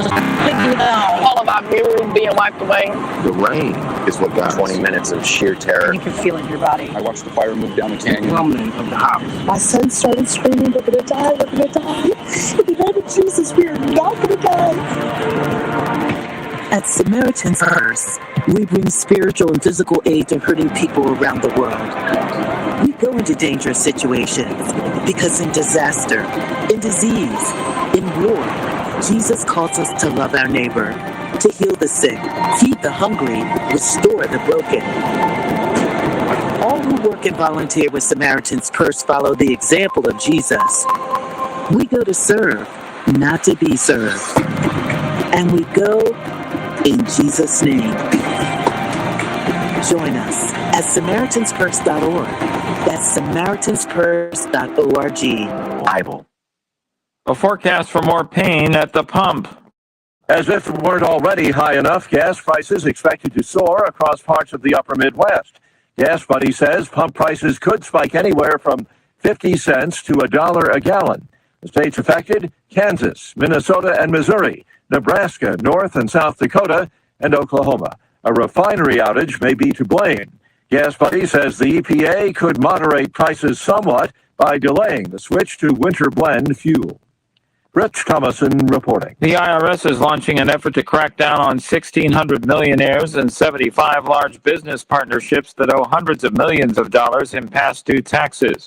All of our memories being wiped away. The rain is what got 20 minutes of sheer terror. You can feel it in your body. I watched the fire move down the canyon. Rumbling of the house. My son started screaming, "We're gonna die, we're gonna die. In the name of Jesus, we are not gonna die." At Samaritan's Purse, we bring spiritual and physical aid to hurting people around the world. We go into dangerous situations because in disaster, in disease, in war, Jesus calls us to love our neighbor, to heal the sick, feed the hungry, restore the broken. All who work and volunteer with Samaritan's Purse follow the example of Jesus. We go to serve, not to be served. And we go in Jesus' name. Join us at SamaritansPurse.org. That's SamaritansPurse.org. Bible. A forecast for more pain at the pump. As if it weren't already high enough, gas prices expected to soar across parts of the upper Midwest. Gas Buddy says pump prices could spike anywhere from 50 cents to $1 a gallon. The states affected: Kansas, Minnesota and Missouri, Nebraska, North and South Dakota, and Oklahoma. A refinery outage may be to blame. Gas Buddy says the EPA could moderate prices somewhat by delaying the switch to winter blend fuel. Rich Thomason reporting. The IRS is launching an effort to crack down on 1,600 millionaires and 75 large business partnerships that owe hundreds of millions of dollars in past due taxes.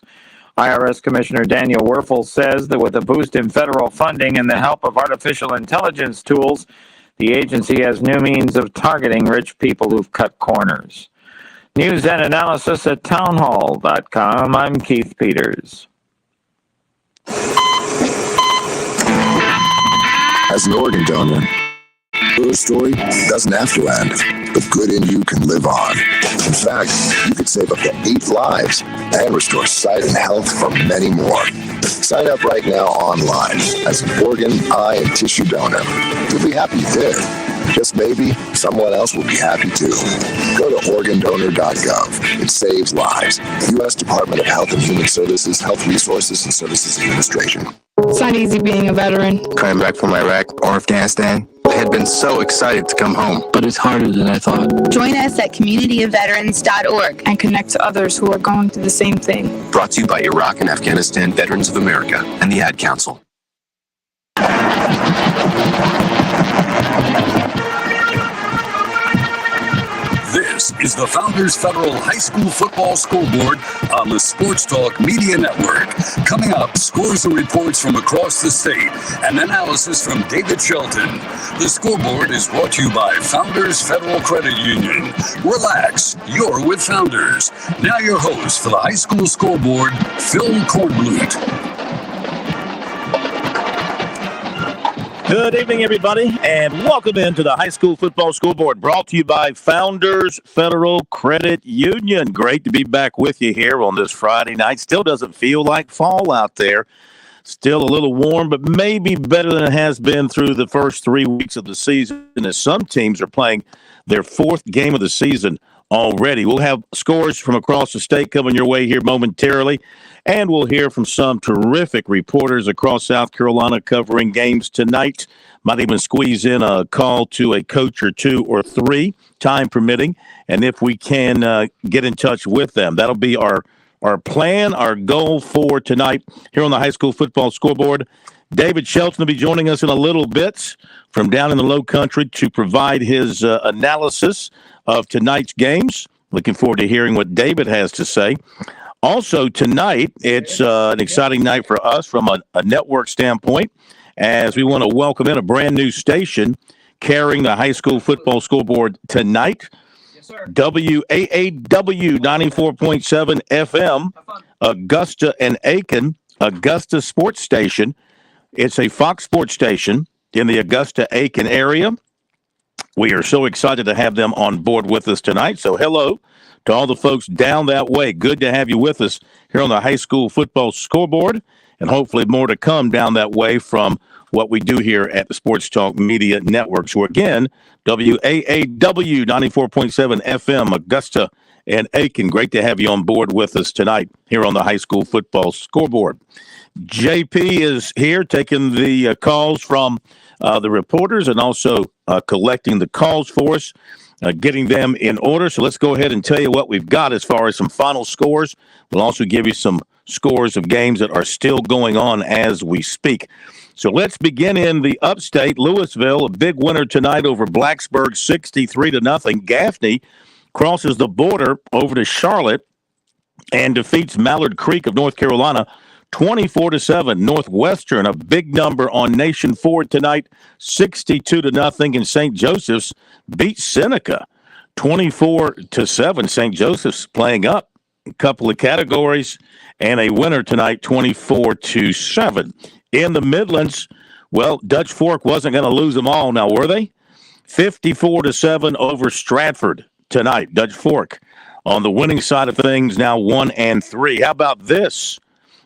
IRS Commissioner Daniel Werfel says that with a boost in federal funding and the help of artificial intelligence tools, the agency has new means of targeting rich people who've cut corners. News and analysis at townhall.com. I'm Keith Peters. As an organ donor, your story doesn't have to end. The good in you can live on. In fact, you could save up to 8 lives and restore sight and health for many more. Sign up right now online as an organ, eye, and tissue donor. You'll be happy you did. Just maybe someone else will be happy too. Go to organdonor.gov. It saves lives. U.S. Department of Health and Human Services, Health Resources and Services Administration. It's not easy being a veteran. Coming back from Iraq or Afghanistan, I had been so excited to come home. But it's harder than I thought. Join us at communityofveterans.org and connect to others who are going through the same thing. Brought to you by Iraq and Afghanistan Veterans of America and the Ad Council. This is the Founders Federal High School Football Scoreboard on the Sports Talk Media Network. Coming up, scores and reports from across the state and analysis from David Shelton. The Scoreboard is brought to you by Founders Federal Credit Union. Relax, you're with Founders. Now your host for the High School Scoreboard, Phil Kornblut. Good evening, everybody, and welcome into the High School Football Scoreboard, brought to you by Founders Federal Credit Union. Great to be back with you here on this Friday night. Still doesn't feel like fall out there. Still a little warm, but maybe better than it has been through the first 3 weeks of the season, as some teams are playing their 4th game of the season already. We'll have scores from across the state coming your way here momentarily, and we'll hear from some terrific reporters across South Carolina covering games tonight. Might even squeeze in a call to a coach or 2 or 3, time permitting, and if we can get in touch with them. That'll be our plan, our goal for tonight here on the High School Football Scoreboard. David Shelton will be joining us in a little bit from down in the Low Country to provide his analysis of tonight's games. Looking forward to hearing what David has to say. Also tonight, it's an exciting night for us from a network standpoint, as we want to welcome in a brand new station carrying the High School Football Scoreboard tonight. Yes, sir. WAAW 94.7 FM, Augusta and Aiken, Augusta Sports Station. It's a Fox Sports station in the Augusta-Aiken area. We are so excited to have them on board with us tonight. So hello to all the folks down that way. Good to have you with us here on the High School Football Scoreboard, and hopefully more to come down that way from what we do here at the Sports Talk Media Network. So again, WAAW 94.7 FM, Augusta and Aiken. Great to have you on board with us tonight here on the High School Football Scoreboard. JP is here taking the calls from the reporters and also collecting the calls for us, getting them in order. So let's go ahead and tell you what we've got as far as some final scores. We'll also give you some scores of games that are still going on as we speak. So let's begin in the upstate. Louisville, a big winner tonight over Blacksburg, 63-0. Gaffney crosses the border over to Charlotte and defeats Mallard Creek of North Carolina 24-7. Northwestern, a big number on Nation Ford tonight, 62-0. And St. Joseph's beats Seneca 24-7. St. Joseph's playing up a couple of categories and a winner tonight, 24-7. In the Midlands, well, Dutch Fork wasn't going to lose them all now, were they? 54-7 over Stratford tonight. Dutch Fork on the winning side of things, now 1-3. How about this?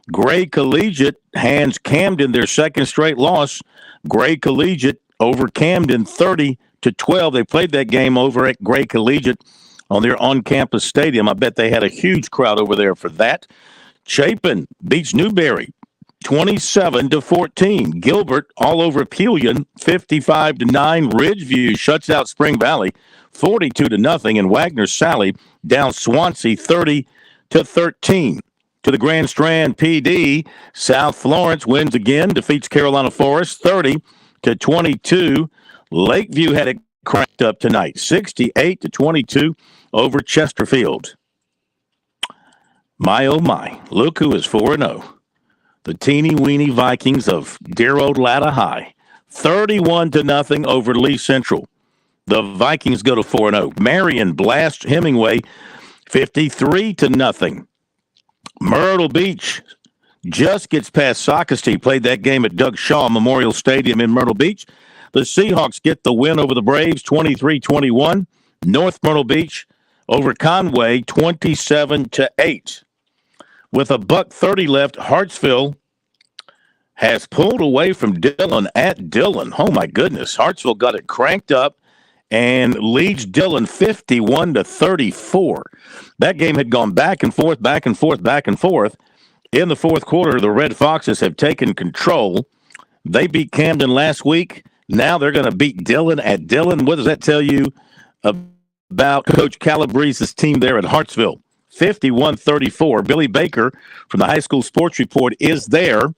Gray Collegiate hands Camden their second straight loss. Gray Collegiate over Camden 30-12. They played that game over at Gray Collegiate on their on-campus stadium. I bet they had a huge crowd over there for that. Chapin beats Newberry 27-14. Gilbert all over Pelion 55-9. Ridgeview shuts out Spring Valley 42-0. And Wagner Sally down Swansea 30-13. To the Grand Strand PD, South Florence wins again, defeats Carolina Forest 30-22. Lakeview had it cranked up tonight, 68-22 over Chesterfield. My, oh my, look who is 4-0. The teeny-weeny Vikings of dear old Latta High, 31-0 over Lee Central. The Vikings go to 4-0. Marion blast Hemingway, 53-0. Myrtle Beach just gets past Socastee. Played that game at Doug Shaw Memorial Stadium in Myrtle Beach. The Seahawks get the win over the Braves, 23-21. North Myrtle Beach over Conway, 27-8. With $1:30 left, Hartsville has pulled away from Dillon at Dillon. Oh, my goodness. Hartsville got it cranked up and leads Dillon 51-34. That game had gone back and forth, back and forth, back and forth. In the fourth quarter, the Red Foxes have taken control. They beat Camden last week. Now they're going to beat Dillon at Dillon. What does that tell you about Coach Calabrese's team there at Hartsville? 51-34. Billy Baker from the High School Sports Report is there.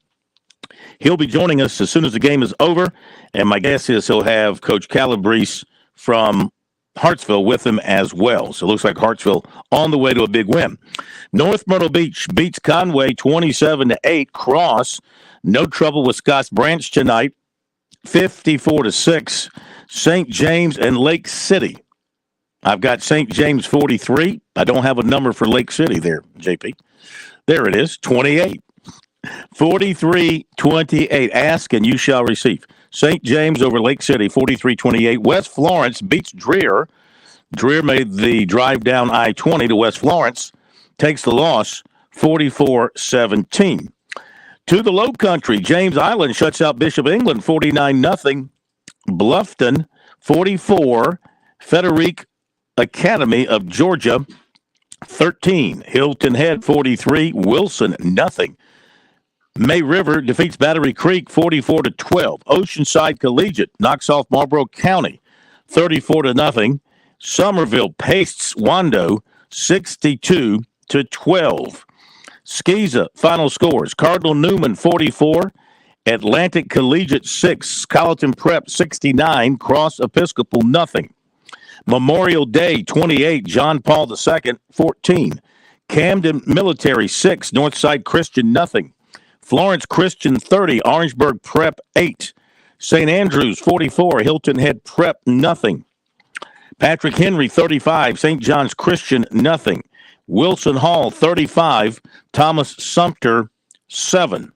He'll be joining us as soon as the game is over. And my guess is he'll have Coach Calabrese from Hartsville with him as well. So it looks like Hartsville on the way to a big win. North Myrtle Beach beats Conway 27-8. Cross, no trouble with Scotts Branch tonight, 54-6. St. James and Lake City. I've got St. James 43. I don't have a number for Lake City there, JP. There it is, 28. 43-28. Ask and you shall receive. St. James over Lake City, 43-28. West Florence beats Dreer. Dreer made the drive down I-20 to West Florence. Takes the loss, 44-17. To the Low Country, James Island shuts out Bishop England, 49-0. Bluffton, 44. Frederick Academy of Georgia, 13. Hilton Head, 43. Wilson, 0. May River defeats Battery Creek 44-12. Oceanside Collegiate knocks off Marlboro County 34-0. Somerville pastes Wando 62-12. Skeeza final scores: Cardinal Newman 44, Atlantic Collegiate 6, Colleton Prep 69, Cross Episcopal 0. Memorial Day 28, John Paul II 14, Camden Military 6, Northside Christian 0. Florence Christian 30, Orangeburg Prep 8, St. Andrews 44, Hilton Head Prep 0. Patrick Henry 35, St. John's Christian 0. Wilson Hall 35, Thomas Sumter 7.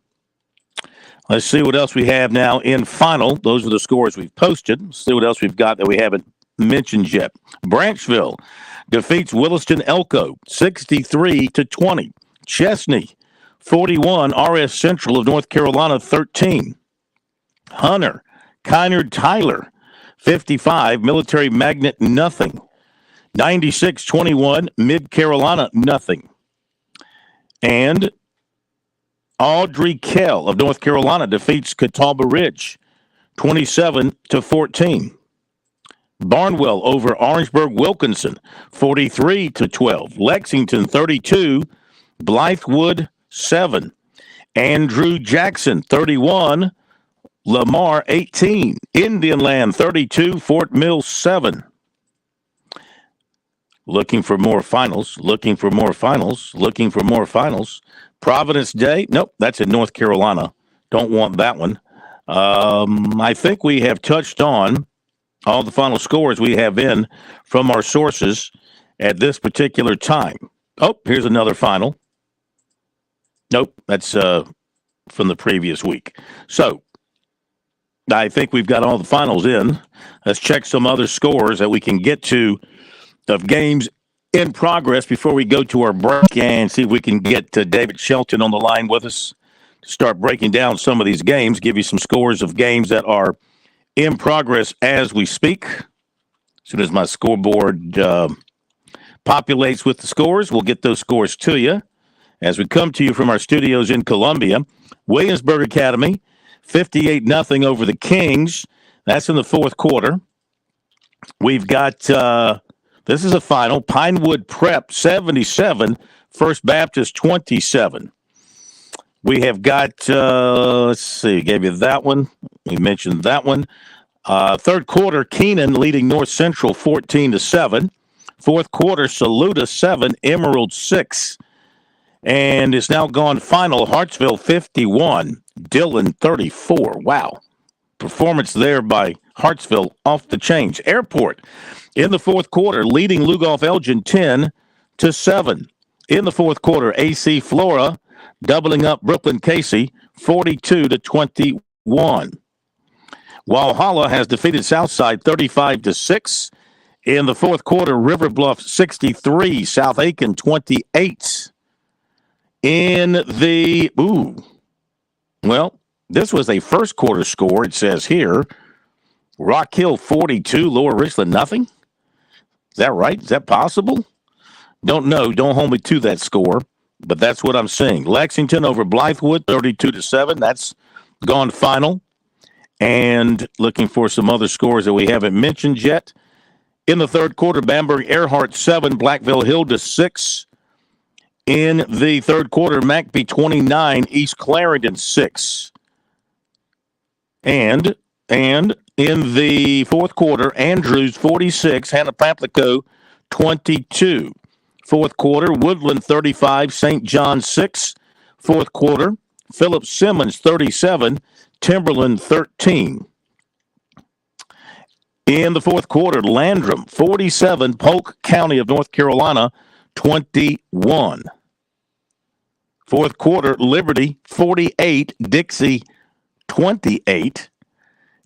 Let's see what else we have now in final. Those are the scores we've posted. Let's see what else we've got that we haven't mentioned yet. Branchville defeats Williston Elko 63-20. Chesney 41, RS Central of North Carolina 13. Hunter, Kynard Tyler 55, Military Magnet 0. 96-21, Mid Carolina 0. And Audrey Kell of North Carolina defeats Catawba Ridge 27-14. Barnwell over Orangeburg-Wilkinson, 43-12. Lexington, 32. Blythewood, 7. Andrew Jackson, 31. Lamar, 18. Indianland, 32. Fort Mill, 7. Looking for more finals. Providence Day. Nope, that's in North Carolina. Don't want that one. I think we have touched on all the final scores we have in from our sources at this particular time. Oh, here's another final. Nope, that's from the previous week. So I think we've got all the finals in. Let's check some other scores that we can get to of games in progress before we go to our break and see if we can get David Shelton on the line with us to start breaking down some of these games, give you some scores of games that are in progress as we speak. As soon as my scoreboard populates with the scores, we'll get those scores to you. As we come to you from our studios in Columbia, Williamsburg Academy, 58-0 over the Kings. That's in the fourth quarter. We've got, this is a final, Pinewood Prep, 77, First Baptist, 27. We have got, let's see, gave you that one. We mentioned that one. Third quarter, Keenan leading North Central 14-7. Fourth quarter, Saluda 7, Emerald 6. And it's now gone final, Hartsville 51, Dillon 34. Wow. Performance there by Hartsville off the chains. Airport in the fourth quarter, leading Lugoff Elgin 10-7. In the fourth quarter, AC Flora doubling up Brooklyn Casey 42-21. Walhalla has defeated Southside 35-6. In the fourth quarter, River Bluff 63, South Aiken 28. In the, this was a first quarter score, it says here. Rock Hill 42, Lower Richland nothing. Is that right? Is that possible? Don't know. Don't hold me to that score, but that's what I'm seeing. Lexington over Blythewood 32-7. That's gone final. And looking for some other scores that we haven't mentioned yet. In the third quarter, Bamberg Earhart 7, Blackville Hilda 6. In the third quarter, McBee 29, East Clarendon 6. And in the fourth quarter, Andrews 46, Hannah Paplico 22. Fourth quarter, Woodland 35, St. John 6. Fourth quarter, Philip Simmons 37, Timberland 13. In the fourth quarter, Landrum 47, Polk County of North Carolina 21. Fourth quarter, Liberty 48, Dixie 28.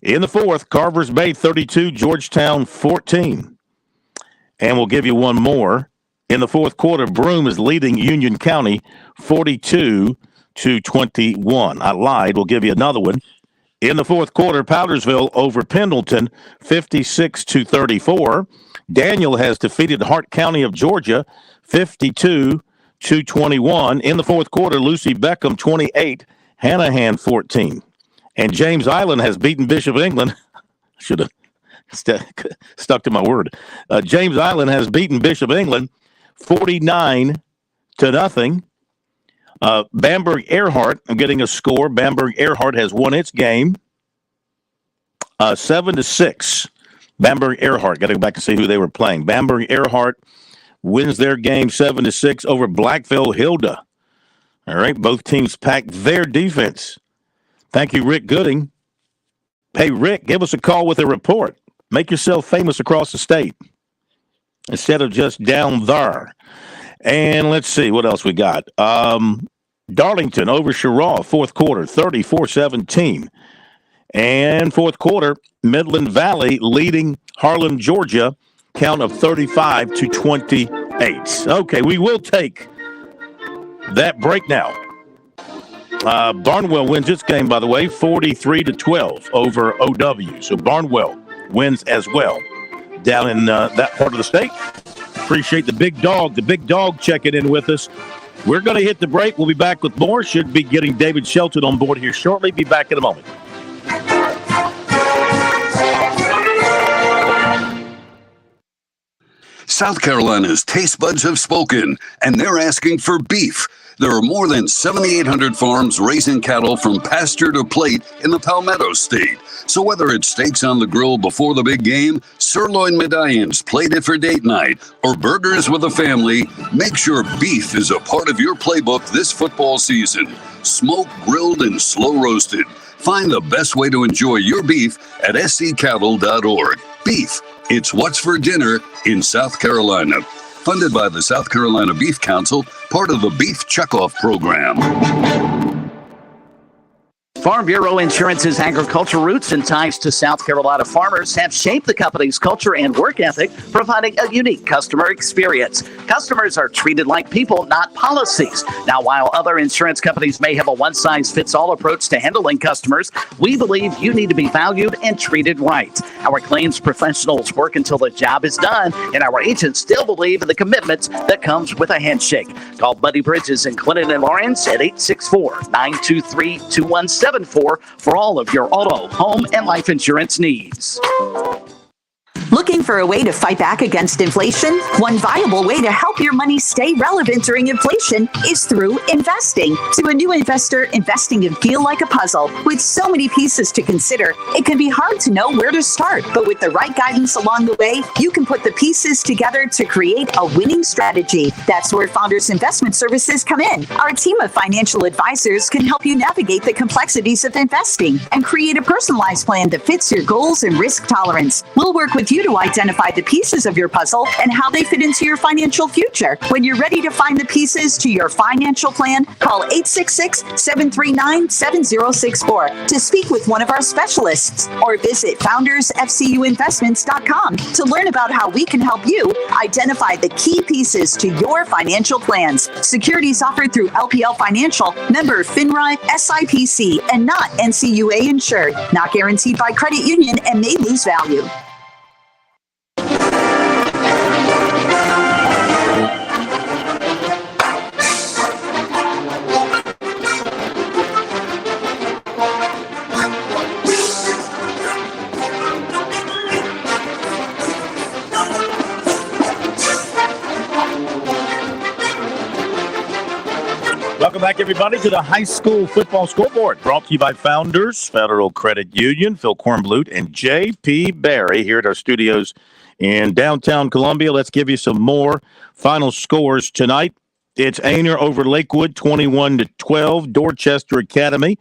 In the fourth, Carvers Bay 32, Georgetown 14. And we'll give you one more. In the fourth quarter, Broome is leading Union County 42-21. I lied. We'll give you another one. In the fourth quarter, Powdersville over Pendleton 56-34. Daniel has defeated Hart County of Georgia 52-21. In the fourth quarter, Lucy Beckham 28, Hanahan 14. And James Island has beaten Bishop England. Should have stuck to my word. James Island has beaten Bishop England 49-0. Bamberg Earhart, I'm getting a score. Bamberg Earhart has won its game 7-6. Bamberg Earhart, got to go back and see who they were playing. Bamberg Earhart wins their game 7-6 over Blackville Hilda. All right, both teams packed their defense. Thank you, Rick Gooding. Hey, Rick, give us a call with a report. Make yourself famous across the state instead of just down there. And let's see what else we got. Darlington over Cheraw, fourth quarter, 34-17. And fourth quarter, Midland Valley leading Harlem, Georgia, count of 35-28. Okay, we will take that break now. Barnwell wins its game, by the way, 43-12 over OW. So Barnwell wins as well down in that part of the state. Appreciate the big dog checking in with us. We're going to hit the break. We'll be back with more. Should be getting David Shelton on board here shortly. Be back in a moment. South Carolina's taste buds have spoken, and they're asking for beef. There are more than 7,800 farms raising cattle from pasture to plate in the Palmetto State. So whether it's steaks on the grill before the big game, sirloin medallions plated for date night, or burgers with the family, make sure beef is a part of your playbook this football season. Smoked, grilled, and slow roasted. Find the best way to enjoy your beef at scattle.org. Beef, it's what's for dinner in South Carolina. Funded by the South Carolina Beef Council, part of the Beef Checkoff Program. Farm Bureau Insurance's agricultural roots and ties to South Carolina farmers have shaped the company's culture and work ethic, providing a unique customer experience. Customers are treated like people, not policies. Now, while other insurance companies may have a one-size-fits-all approach to handling customers, we believe you need to be valued and treated right. Our claims professionals work until the job is done, and our agents still believe in the commitments that comes with a handshake. Call Buddy Bridges in Clinton and Lawrence at 864-923-2174 for all of your auto, home, and life insurance needs. Looking for a way to fight back against inflation? One viable way to help your money stay relevant during inflation is through investing. To a new investor, investing can feel like a puzzle. With so many pieces to consider, it can be hard to know where to start. But with the right guidance along the way, you can put the pieces together to create a winning strategy. That's where Founders Investment Services come in. Our team of financial advisors can help you navigate the complexities of investing and create a personalized plan that fits your goals and risk tolerance. We'll work with you to identify the pieces of your puzzle and how they fit into your financial future. When you're ready to find the pieces to your financial plan, call 866-739-7064 to speak with one of our specialists, or visit foundersfcuinvestments.com to learn about how we can help you identify the key pieces to your financial plans. Securities offered through LPL Financial, member FINRA SIPC, and not NCUA insured. Not guaranteed by credit union and may lose value. Welcome back, everybody, to the High School Football Scoreboard, brought to you by Founders Federal Credit Union. Phil Kornblut and J.P. Barry here at our studios in downtown Columbia. Let's give you some more final scores tonight. It's Ainer over Lakewood, 21-12. Dorchester Academy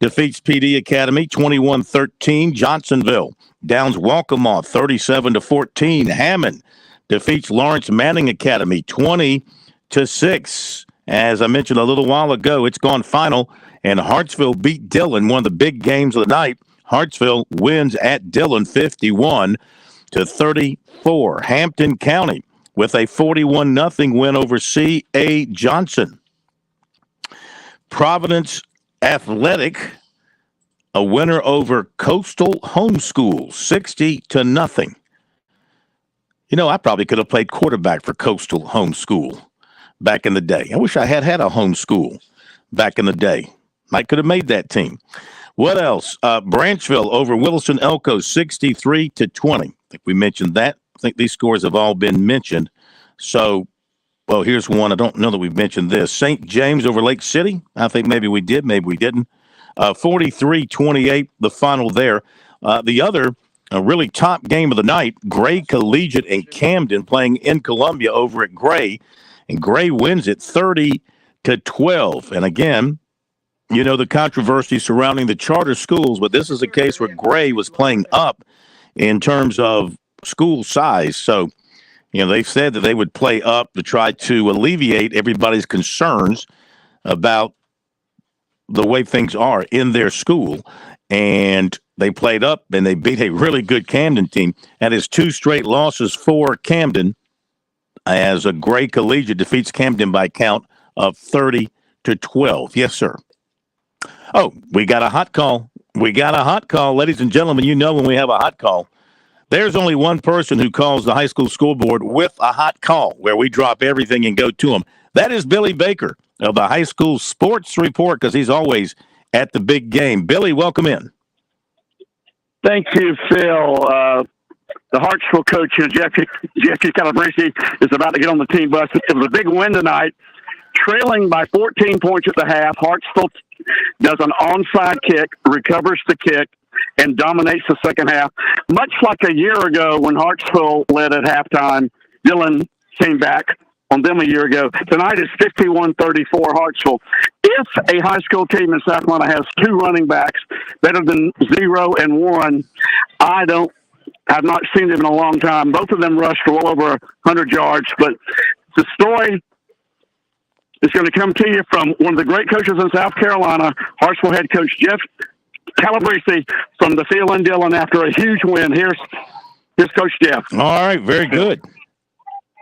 defeats PD Academy, 21-13. Johnsonville downs Walkamaw, 37-14. Hammond defeats Lawrence Manning Academy, 20-6. As I mentioned a little while ago, it's gone final, and Hartsville beat Dillon, one of the big games of the night. Hartsville wins at Dillon 51-34. Hampton County with a 41-0 win over C.A. Johnson. Providence Athletic, a winner over Coastal Homeschool, 60-0. You know, I probably could have played quarterback for Coastal Homeschool back in the day. I wish I had a homeschool back in the day. I could have made that team. What else? Branchville over Wilson Elko, 63-20. I think we mentioned that. I think these scores have all been mentioned. So, well, here's one. I don't know that we've mentioned this. St. James over Lake City. I think maybe we did, maybe we didn't. 43-28, the final there. The other really top game of the night, Gray Collegiate and Camden playing in Columbia over at Gray. And Gray wins it 30-12. And again, you know, the controversy surrounding the charter schools, but this is a case where Gray was playing up in terms of school size. So, you know, they said that they would play up to try to alleviate everybody's concerns about the way things are in their school. And they played up and they beat a really good Camden team. That is 2 straight losses for Camden, as a Gray Collegiate defeats Camden by a count of 30-12. Yes, sir. Oh, we got a hot call. Ladies and gentlemen, you know when we have a hot call, there's only one person who calls the high school scoreboard with a hot call, where we drop everything and go to him. That is Billy Baker of the High School Sports Report, because he's always at the big game. Billy, welcome in. Thank you, Phil. the Hartsville coach, Jeffy Calabrese, is about to get on the team bus. It was a big win tonight. Trailing by 14 points at the half, Hartsville does an onside kick, recovers the kick, and dominates the second half. Much like a year ago when Hartsville led at halftime, Dillon came back on them a year ago. Tonight is 51-34 Hartsville. If a high school team in South Carolina has two running backs better than 0 and 1, I've not seen them in a long time. Both of them rushed well over 100 yards, but the story is going to come to you from one of the great coaches in South Carolina, Hartsville head coach Jeff Calabrese from the field in Dillon after a huge win. Here's Coach Jeff. All right, very good.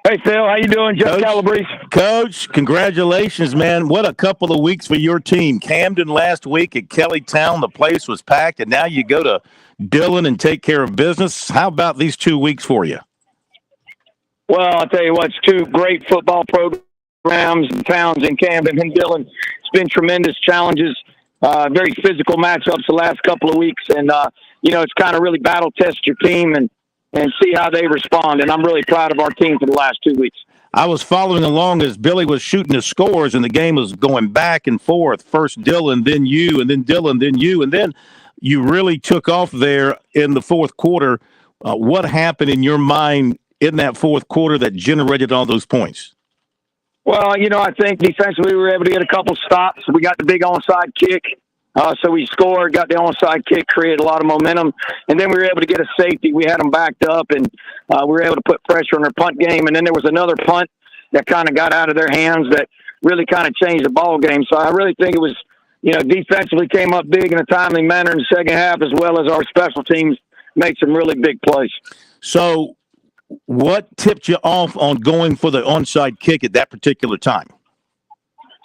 Hey, Phil, how you doing? Jeff Calabrese. Coach, congratulations, man. What a couple of weeks for your team. Camden last week at Kellytown, the place was packed, and now you go to Dillon and take care of business. How about these 2 weeks for you? Well, I'll tell you what, it's two great football programs and towns in Camden and Dillon. It's been tremendous challenges, very physical matchups the last couple of weeks, and, it's kind of really battle test your team and see how they respond. And I'm really proud of our team for the last 2 weeks. I was following along as Billy was shooting the scores, and the game was going back and forth. First Dillon, then you, and then Dillon, then you. And then you really took off there in the fourth quarter. What happened in your mind in that fourth quarter that generated all those points? Well, I think defensively we were able to get a couple stops. We got the big onside kick. So we scored, got the onside kick, created a lot of momentum, and then we were able to get a safety. We had them backed up, and we were able to put pressure on their punt game. And then there was another punt that kind of got out of their hands that really kind of changed the ball game. So I really think it was, defensively came up big in a timely manner in the second half, as well as our special teams made some really big plays. So what tipped you off on going for the onside kick at that particular time?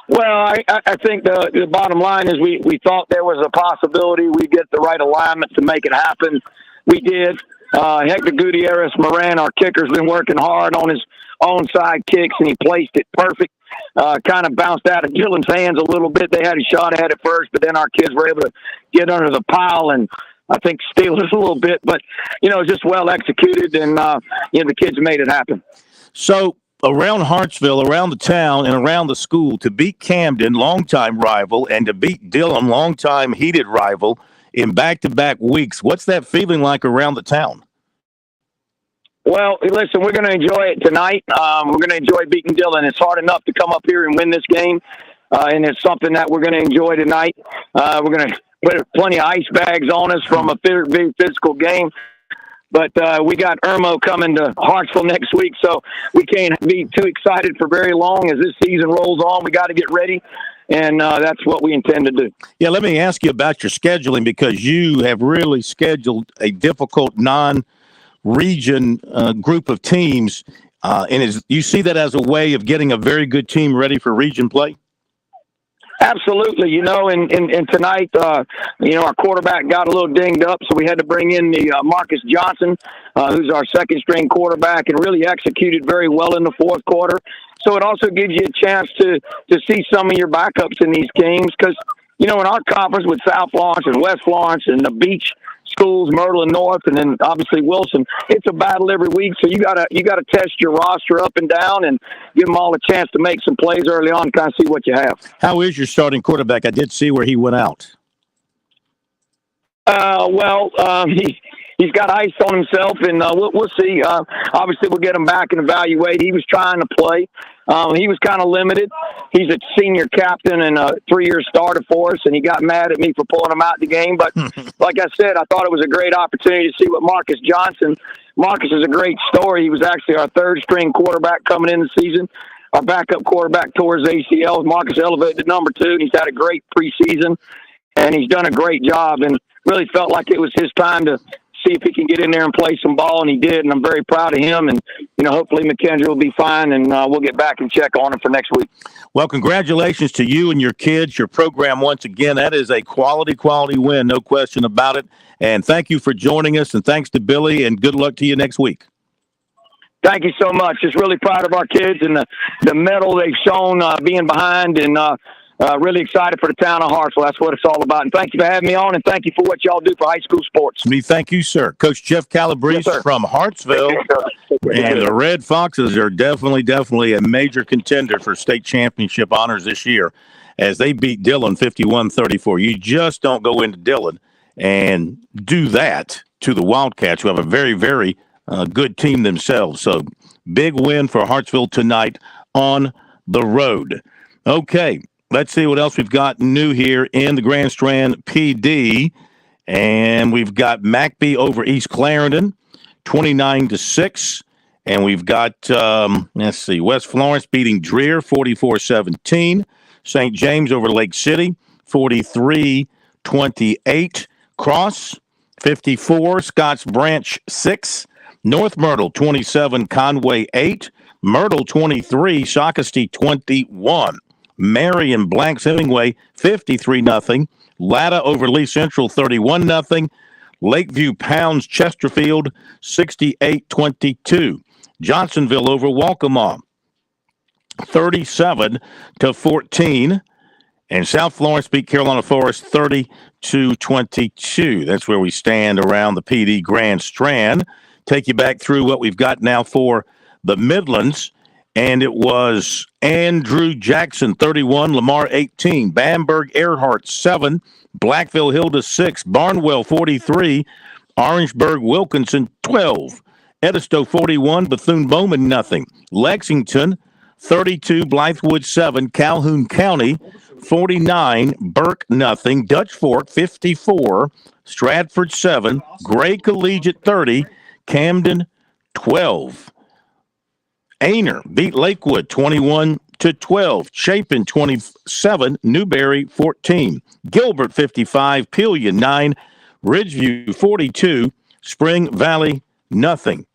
Well, I think the bottom line is we thought there was a possibility we'd get the right alignment to make it happen. We did. Hector Gutierrez Moran, our kicker's been working hard on his onside kicks, and he placed it perfect. Kind of bounced out of Dillon's hands a little bit. They had a shot at it first, but then our kids were able to get under the pile and I think steal it a little bit. But, just well executed, and, the kids made it happen. So, around Hartsville, around the town, and around the school, to beat Camden, longtime rival, and to beat Dillon, longtime heated rival, in back-to-back weeks, what's that feeling like around the town? Well, listen, we're going to enjoy it tonight. We're going to enjoy beating Dillon. It's hard enough to come up here and win this game, and it's something that we're going to enjoy tonight. We're going to put plenty of ice bags on us from a very physical game. But we got Irmo coming to Hartsville next week, so we can't be too excited for very long. As this season rolls on, we got to get ready, and that's what we intend to do. Yeah, let me ask you about your scheduling, because you have really scheduled a difficult non-region group of teams, and you see that as a way of getting a very good team ready for region play? Absolutely. And tonight, our quarterback got a little dinged up, so we had to bring in the Marcus Johnson, who's our second-string quarterback, and really executed very well in the fourth quarter. So it also gives you a chance to see some of your backups in these games because, in our conference with South Florence and West Florence and the beach schools, Myrtle and North, and then obviously Wilson, it's a battle every week. So you gotta test your roster up and down and give them all a chance to make some plays early on, kind of see what you have. How is your starting quarterback? I did see where he went out. He's got ice on himself, and we'll see. Obviously, we'll get him back and evaluate. He was trying to play. He was kind of limited. He's a senior captain and a 3-year starter for us, and he got mad at me for pulling him out of the game. But like I said, I thought it was a great opportunity to see what Marcus Johnson. Marcus is a great story. He was actually our third-string quarterback coming in the season. Our backup quarterback towards ACL. Marcus elevated to number 2, and he's had a great preseason, and he's done a great job and really felt like it was his time to see if he can get in there and play some ball, and he did, and I'm very proud of him, and, hopefully McKendree will be fine, and we'll get back and check on him for next week. Well, congratulations to you and your kids, your program once again. That is a quality win, no question about it, and thank you for joining us, and thanks to Billy, and good luck to you next week. Thank you so much. Just really proud of our kids and the medal they've shown being behind, and really excited for the town of Hartsville. That's what it's all about. And thank you for having me on, and thank you for what y'all do for high school sports. Me, thank you, sir. Coach Jeff Calabrese from Hartsville. And the Red Foxes are definitely a major contender for state championship honors this year as they beat Dillon 51-34. You just don't go into Dillon and do that to the Wildcats, who have a very, very good team themselves. So big win for Hartsville tonight on the road. Okay, let's see what else we've got new here in the Grand Strand PD. And we've got McBee over East Clarendon, 29-6. And we've got, West Florence beating Dreer, 44-17. St. James over Lake City, 43-28. Cross, 54. Scotts Branch, 6. North Myrtle, 27. Conway, 8. Myrtle, 23. Shakopee, 21. Marion Blanks Hemingway, 53-0. Latta over Lee Central, 31-0. Lakeview pounds Chesterfield, 68-22. Johnsonville over Waccamaw, 37-14. And South Florence beat Carolina Forest 30-22. That's where we stand around the PD Grand Strand. Take you back through what we've got now for the Midlands. And it was Andrew Jackson, 31, Lamar, 18, Bamberg Earhart, 7, Blackville Hilda, 6, Barnwell, 43, Orangeburg Wilkinson, 12, Edisto, 41, Bethune-Bowman, nothing, Lexington, 32, Blythewood, 7, Calhoun County, 49, Burke, nothing, Dutch Fork, 54, Stratford, 7, Gray Collegiate, 30, Camden, 12. Aner beat Lakewood 21-12. Chapin 27. Newberry 14. Gilbert 55. Pillion 9. Ridgeview 42. Spring Valley nothing.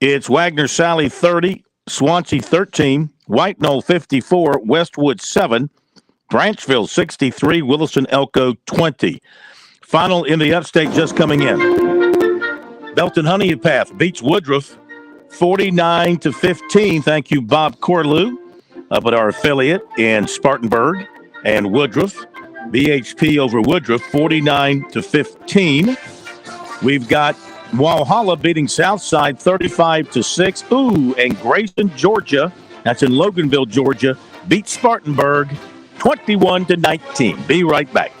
It's Wagner Sally 30. Swansea 13. White Knoll 54. Westwood 7. Branchville 63. Williston Elko 20. Final in the upstate just coming in. Belton Honeypath beats Woodruff 49-15. Thank you, Bob Corlew, up at our affiliate in Spartanburg and Woodruff. BHP over Woodruff, 49-15. We've got Walhalla beating Southside 35-6. Ooh, and Grayson, Georgia, that's in Loganville, Georgia, beat Spartanburg 21-19. Be right back.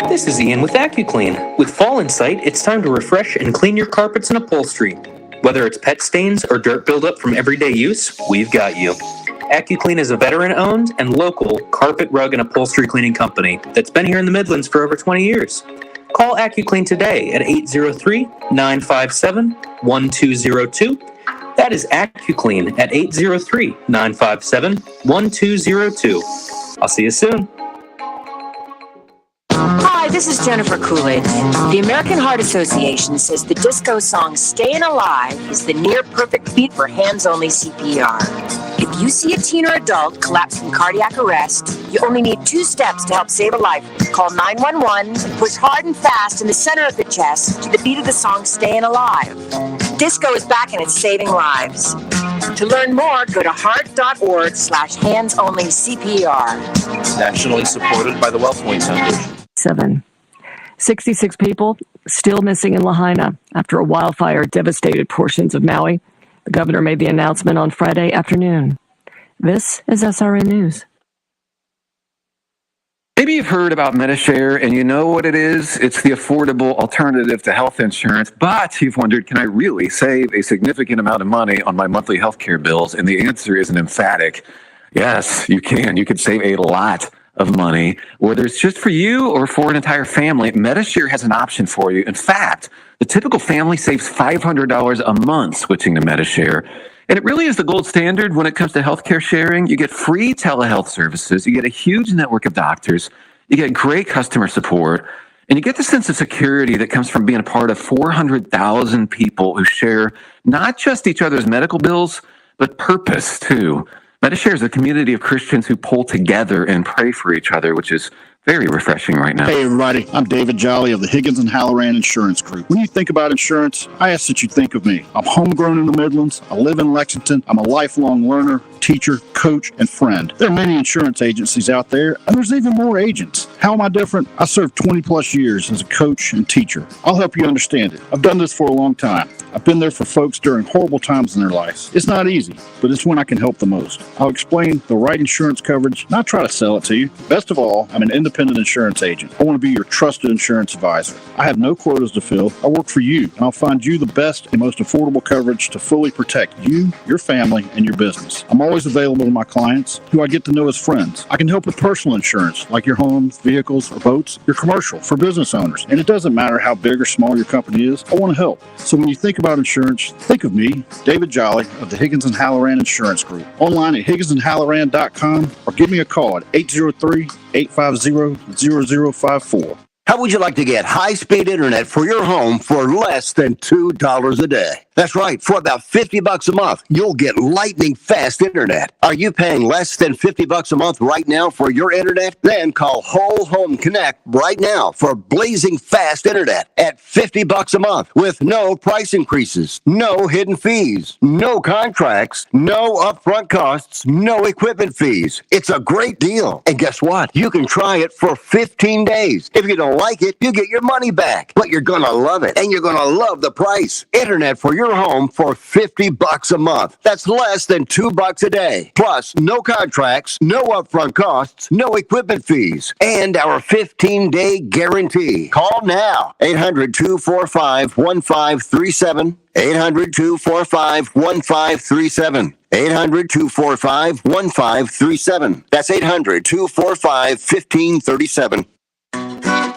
This is Ian with AccuClean. With fall in sight, it's time to refresh and clean your carpets and upholstery. Whether it's pet stains or dirt buildup from everyday use, we've got you. AccuClean is a veteran-owned and local carpet, rug, and upholstery cleaning company that's been here in the Midlands for over 20 years. Call AccuClean today at 803-957-1202. That is AccuClean at 803-957-1202. I'll see you soon. Hi, this is Jennifer Coolidge. The American Heart Association says the disco song Staying Alive is the near-perfect feat for hands-only CPR. If you see a teen or adult collapse from cardiac arrest, you only need 2 steps to help save a life. Call 911 and push hard and fast in the center of the chest to the beat of the song Staying Alive. Disco is back and it's saving lives. To learn more, go to heart.org/hands-only-CPR. Nationally supported by the Wellpoint Foundation. 66 people still missing in Lahaina after a wildfire devastated portions of Maui. The governor made the announcement on Friday afternoon. This is SRN News. Maybe you've heard about Medishare and you know what it is. It's the affordable alternative to health insurance, but you've wondered, can I really save a significant amount of money on my monthly health care bills? And the answer is an emphatic yes, you can. You could save a lot of money, whether it's just for you or for an entire family. Medishare has an option for you. In fact, the typical family saves $500 a month switching to Medishare. And it really is the gold standard when it comes to healthcare sharing. You get free telehealth services, you get a huge network of doctors, you get great customer support, and you get the sense of security that comes from being a part of 400,000 people who share not just each other's medical bills, but purpose too. Medishare is a community of Christians who pull together and pray for each other, which is very refreshing right now. Hey, everybody. I'm David Jolly of the Higgins and Halloran Insurance Group. When you think about insurance, I ask that you think of me. I'm homegrown in the Midlands. I live in Lexington. I'm a lifelong learner, teacher, coach, and friend. There are many insurance agencies out there, and there's even more agents. How am I different? I served 20 plus years as a coach and teacher. I'll help you understand it. I've done this for a long time. I've been there for folks during horrible times in their lives. It's not easy, but it's when I can help the most. I'll explain the right insurance coverage, not try to sell it to you. Best of all, I'm an independent insurance agent. I want to be your trusted insurance advisor. I have no quotas to fill. I work for you, and I'll find you the best and most affordable coverage to fully protect you, your family, and your business. I'm always available to my clients, who I get to know as friends. I can help with personal insurance, like your home, vehicles, or boats, your commercial, for business owners. And it doesn't matter how big or small your company is, I want to help. So when you think about insurance, think of me, David Jolly of the Higgins and Halloran Insurance Group. Online at higginsandhalloran.com or give me a call at 803-850-0054. How would you like to get high-speed internet for your home for less than $2 a day? That's right. For about $50 a month, you'll get lightning fast internet. Are you paying less than $50 a month right now for your internet? Then call Whole Home Connect right now for blazing fast internet at $50 a month with no price increases, no hidden fees, no contracts, no upfront costs, no equipment fees. It's a great deal. And guess what? You can try it for 15 days. If you don't like it, you get your money back. But you're going to love it, and you're going to love the price. Internet for your home for $50 a month. That's less than $2 a day. Plus, no contracts, no upfront costs, no equipment fees, and our 15-day guarantee. Call now. 800-245-1537. 800-245-1537. 800-245-1537. That's 800-245-1537.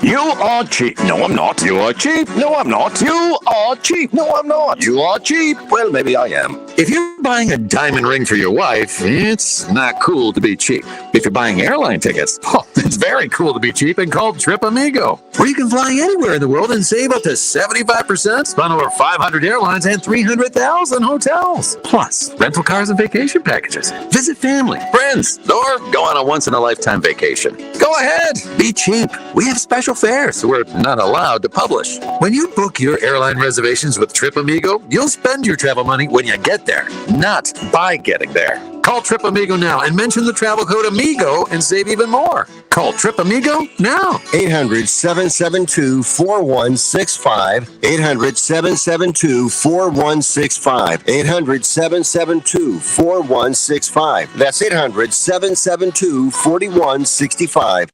You are cheap. No, I'm not. You are cheap. No, I'm not. You are cheap. No, I'm not. You are cheap. Well, maybe I am. If you're buying a diamond ring for your wife, it's not cool to be cheap. If you're buying airline tickets, it's very cool to be cheap and called Trip Amigo, where you can fly anywhere in the world and save up to 75% on over 500 airlines and 300,000 hotels. Plus, rental cars and vacation packages. Visit family, friends, or go on a once-in-a-lifetime vacation. Go ahead. Be cheap. We have special fares we're not allowed to publish. When you book your airline reservations with Trip Amigo, you'll spend your travel money when you get there, not by getting there. Call Trip Amigo now and mention the travel code AMIGO and save even more. Call Trip Amigo now. 800-772-4165. 800-772-4165. 800-772-4165. That's 800-772-4165.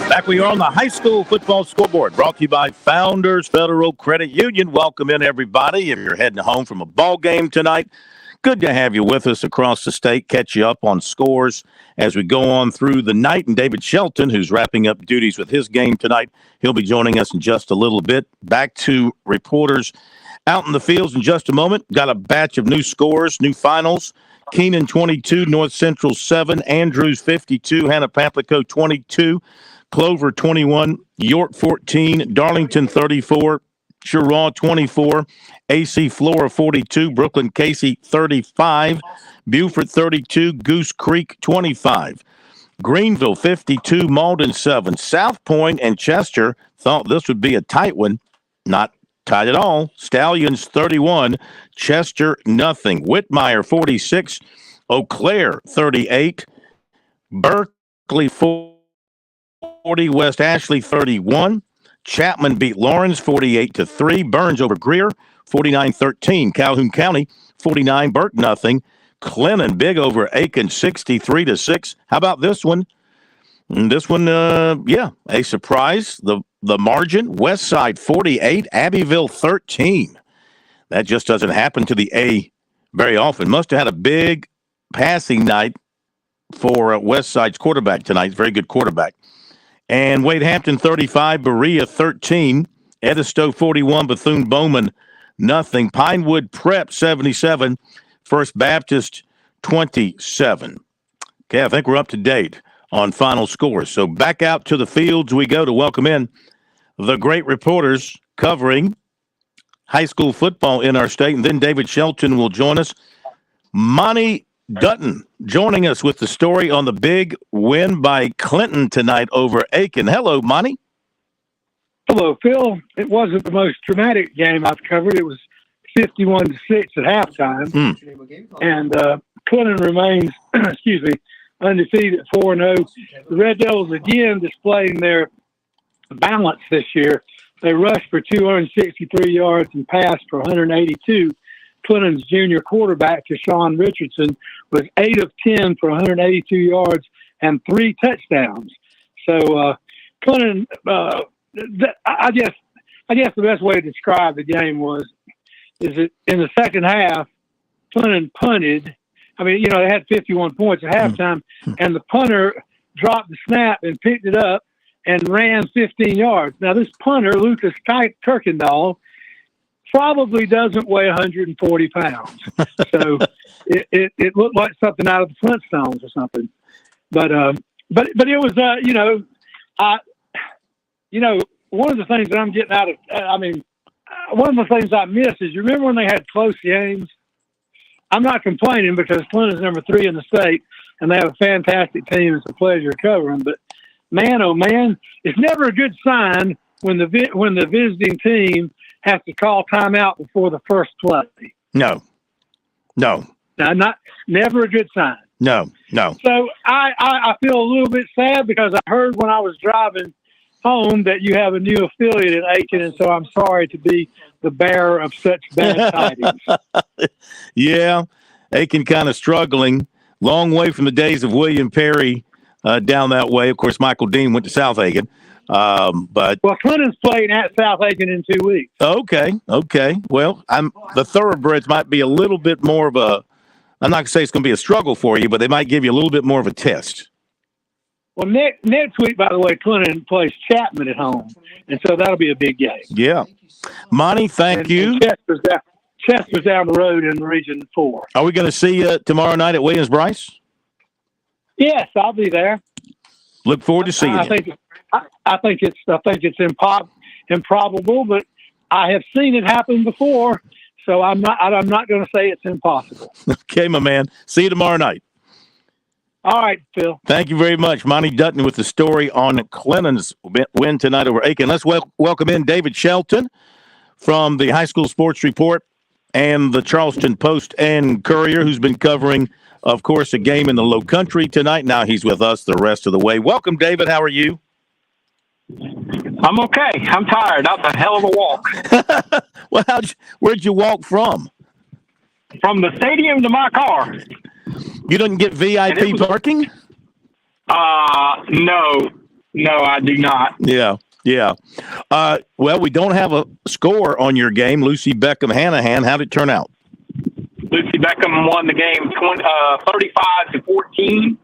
Back we are on the high school football scoreboard, brought to you by Founders Federal Credit Union. Welcome in, everybody. If you're heading home from a ball game tonight, good to have you with us across the state. Catch you up on scores as we go on through the night. And David Shelton, who's wrapping up duties with his game tonight, he'll be joining us in just a little bit. Back to reporters out in the fields in just a moment. Got a batch of new scores, new finals. Keenan 22, North Central 7, Andrews 52, Hannah Pamplico 22, Clover 21, York 14, Darlington 34, Cheraw 24, AC Flora 42, Brooklyn Casey 35, Beaufort 32, Goose Creek 25, Greenville 52, Malden 7. South Point and Chester thought this would be a tight one. Not tight at all. Stallions 31, Chester nothing. Whitmire 46, Eau Claire 38, Berkeley 40, West Ashley 31. Chapman beat Lawrence 48-3. Burns over Greer 49-13. Calhoun County 49, Burke nothing. Clennon big over Aiken 63-6. How about this one? This one, a surprise. The margin, West Side 48, Abbeville 13. That just doesn't happen to the A very often. Must have had a big passing night for West Side's quarterback tonight. Very good quarterback. And Wade Hampton 35, Berea 13, Edisto 41, Bethune-Bowman nothing. Pinewood Prep 77, First Baptist 27. Okay, I think we're up to date. on final scores. So back out to the fields we go to welcome in the great reporters covering high school football in our state. And then David Shelton will join us. Monty Dutton joining us with the story on the big win by Clinton tonight over Aiken. Hello, Monty. Hello, Phil. It wasn't the most dramatic game I've covered. It was 51-6 at halftime. And Clinton remains, undefeated at 4-0. The Red Devils again displaying their balance this year. They rushed for 263 yards and passed for 182. Clinton's junior quarterback, Deshaun Richardson, was 8 of 10 for 182 yards and 3 touchdowns. So Clinton, I guess the best way to describe the game is that in the second half, Clinton punted. I mean, they had 51 points at halftime, and the punter dropped the snap and picked it up and ran 15 yards. Now, this punter, Lucas Kirkendall, probably doesn't weigh 140 pounds. So it looked like something out of the Flintstones or something. But it was, one of the things that I'm getting out of, one of the things I miss is, you remember when they had close games? I'm not complaining because Clinton's number 3 in the state, and they have a fantastic team. It's a pleasure covering. But man, oh man, it's never a good sign when the visiting team has to call timeout before the first play. No. Never a good sign. No. So I feel a little bit sad because I heard when I was driving home that you have a new affiliate in Aiken, and so I'm sorry to be the bearer of such bad tidings. Yeah, Aiken kind of struggling. Long way from the days of William Perry down that way. Of course, Michael Dean went to South Aiken. Well, Clinton's playing at South Aiken in 2 weeks. Okay. Well, the Thoroughbreds might be a little bit more of a. I'm not going to say it's going to be a struggle for you, but they might give you a little bit more of a test. Well, next week, by the way, Clinton plays Chapman at home, and so that'll be a big game. Yeah, Monty, thank you. And Chester's down the road in Region 4. Are we going to see you tomorrow night at Williams-Brice? Yes, I'll be there. Look forward to seeing you. I think it's improbable, but I have seen it happen before, so I'm not going to say it's impossible. Okay, my man. See you tomorrow night. All right, Phil. Thank you very much. Monty Dutton with the story on Clinton's win tonight over Aiken. Let's welcome in David Shelton from the High School Sports Report and the Charleston Post and Courier, who's been covering, of course, a game in the Low Country tonight. Now he's with us the rest of the way. Welcome, David. How are you? I'm okay. I'm tired. That was a hell of a walk. Well, where'd you walk from? From the stadium to my car. You didn't get VIP parking? No, I do not. Yeah. Well, we don't have a score on your game. Lucy Beckham Hanahan. How'd it turn out? Lucy Beckham won the game 35-14.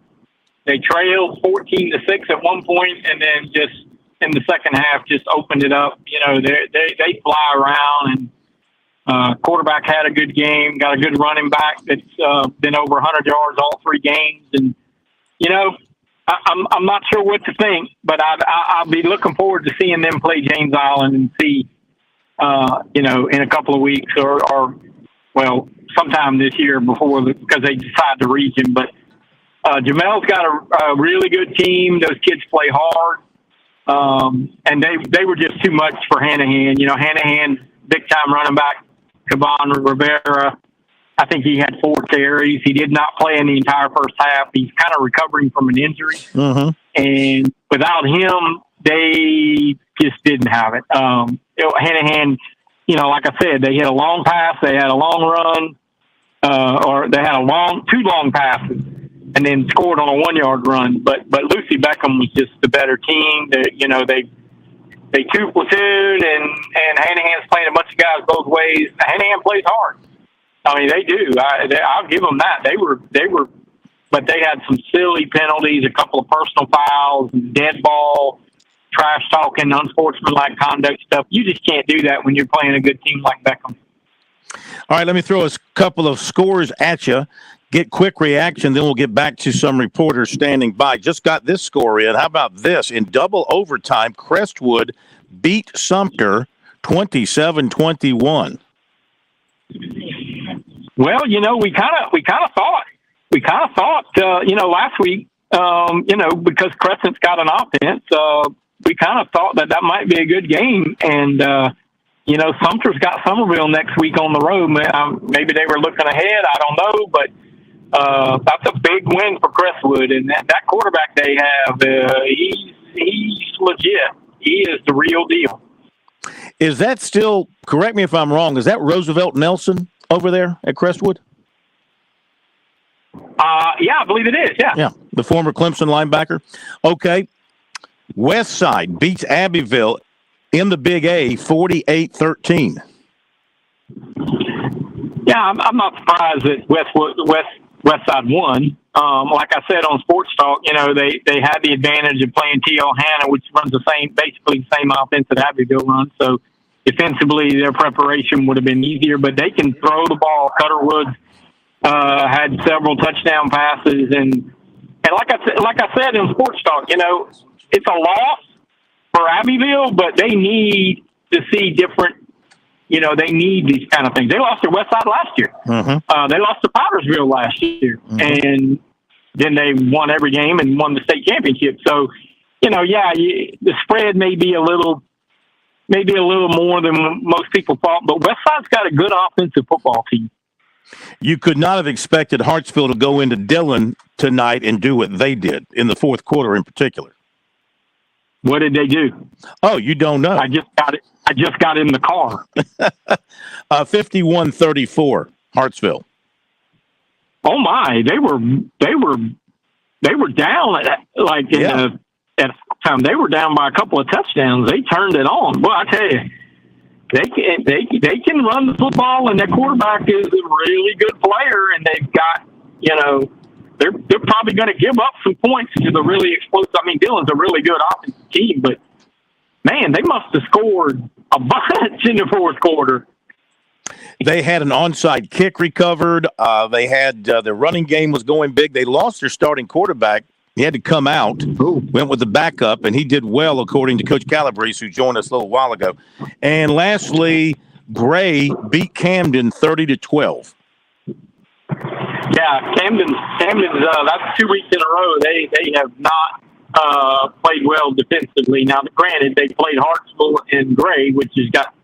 They trailed 14-6 at one point, and then just in the second half, just opened it up. They fly around, and quarterback had a good game. Got a good running back that's been over 100 yards all 3 games, and I'm not sure what to think, but I'll be looking forward to seeing them play James Island and see, in a couple of weeks or sometime this year because they decide the region. But Jamel's got a really good team. Those kids play hard, and they were just too much for Hanahan. Hanahan, big time running back, Caban Rivera. I think he had 4 carries. He did not play in the entire first half. He's kind of recovering from an injury. Mm-hmm. And without him, they just didn't have it. Hanahan, like I said, they had a long pass, they had a long run, or they had 2 long passes, and then scored on a 1-yard run. But Lucy Beckham was just the better team. They 2 platoon, and Hanahan's playing a bunch of guys both ways. Hanahan plays hard. I mean, they do. I'll give them that. They were, but they had some silly penalties, a couple of personal fouls, dead ball, trash talking, unsportsmanlike conduct stuff. You just can't do that when you're playing a good team like Beckham. All right, let me throw a couple of scores at you. get quick reaction, then we'll get back to some reporters standing by. Just got this score in. How about this? In double overtime, Crestwood beat Sumter 27-21. Well, we kind of thought, last week, because Crescent's got an offense, we kind of thought that might be a good game. And, Sumter's got Somerville next week on the road. Maybe they were looking ahead. I don't know, but that's a big win for Crestwood. And that quarterback they have, he's legit. He is the real deal. Is that still, correct me if I'm wrong, is that Roosevelt Nelson over there at Crestwood? Yeah, I believe it is, yeah. Yeah, the former Clemson linebacker. Okay. Westside beats Abbeville in the Big A 48-13. Yeah, I'm not surprised that Westside won. Like I said on Sports Talk, they had the advantage of playing T.L. Hanna, which runs basically the same offense that Abbeville runs. So defensively, their preparation would have been easier, but they can throw the ball. Cutter Woods had several touchdown passes, and like I said in Sports Talk, it's a loss for Abbeville, but they need to see different. They need these kind of things. They lost to Westside last year. Mm-hmm. They lost to Pottersville last year, and then they won every game and won the state championship. So, the spread may be a little more than most people thought, but Westside's got a good offensive football team. You could not have expected Hartsville to go into Dillon tonight and do what they did in the fourth quarter in particular. What did they do? Oh, you don't know. I just got in the car. 51-34, Hartsville. Oh my! They were down at time. They were down by a couple of touchdowns. They turned it on. Well, I tell you, they can run the football, and their quarterback is a really good player. And they've got they're probably going to give up some points to the really explosive. I mean, Dillon's a really good offensive team, but man, they must have scored a bunch in the fourth quarter. They had an onside kick recovered. They had their running game was going big. They lost their starting quarterback. He had to come out, went with the backup, and he did well, according to Coach Calabrese, who joined us a little while ago. And lastly, Gray beat Camden 30-12. Yeah, Camden's that's 2 weeks in a row. They have not played well defensively. Now, granted, they played Hartsville and Gray, which has got,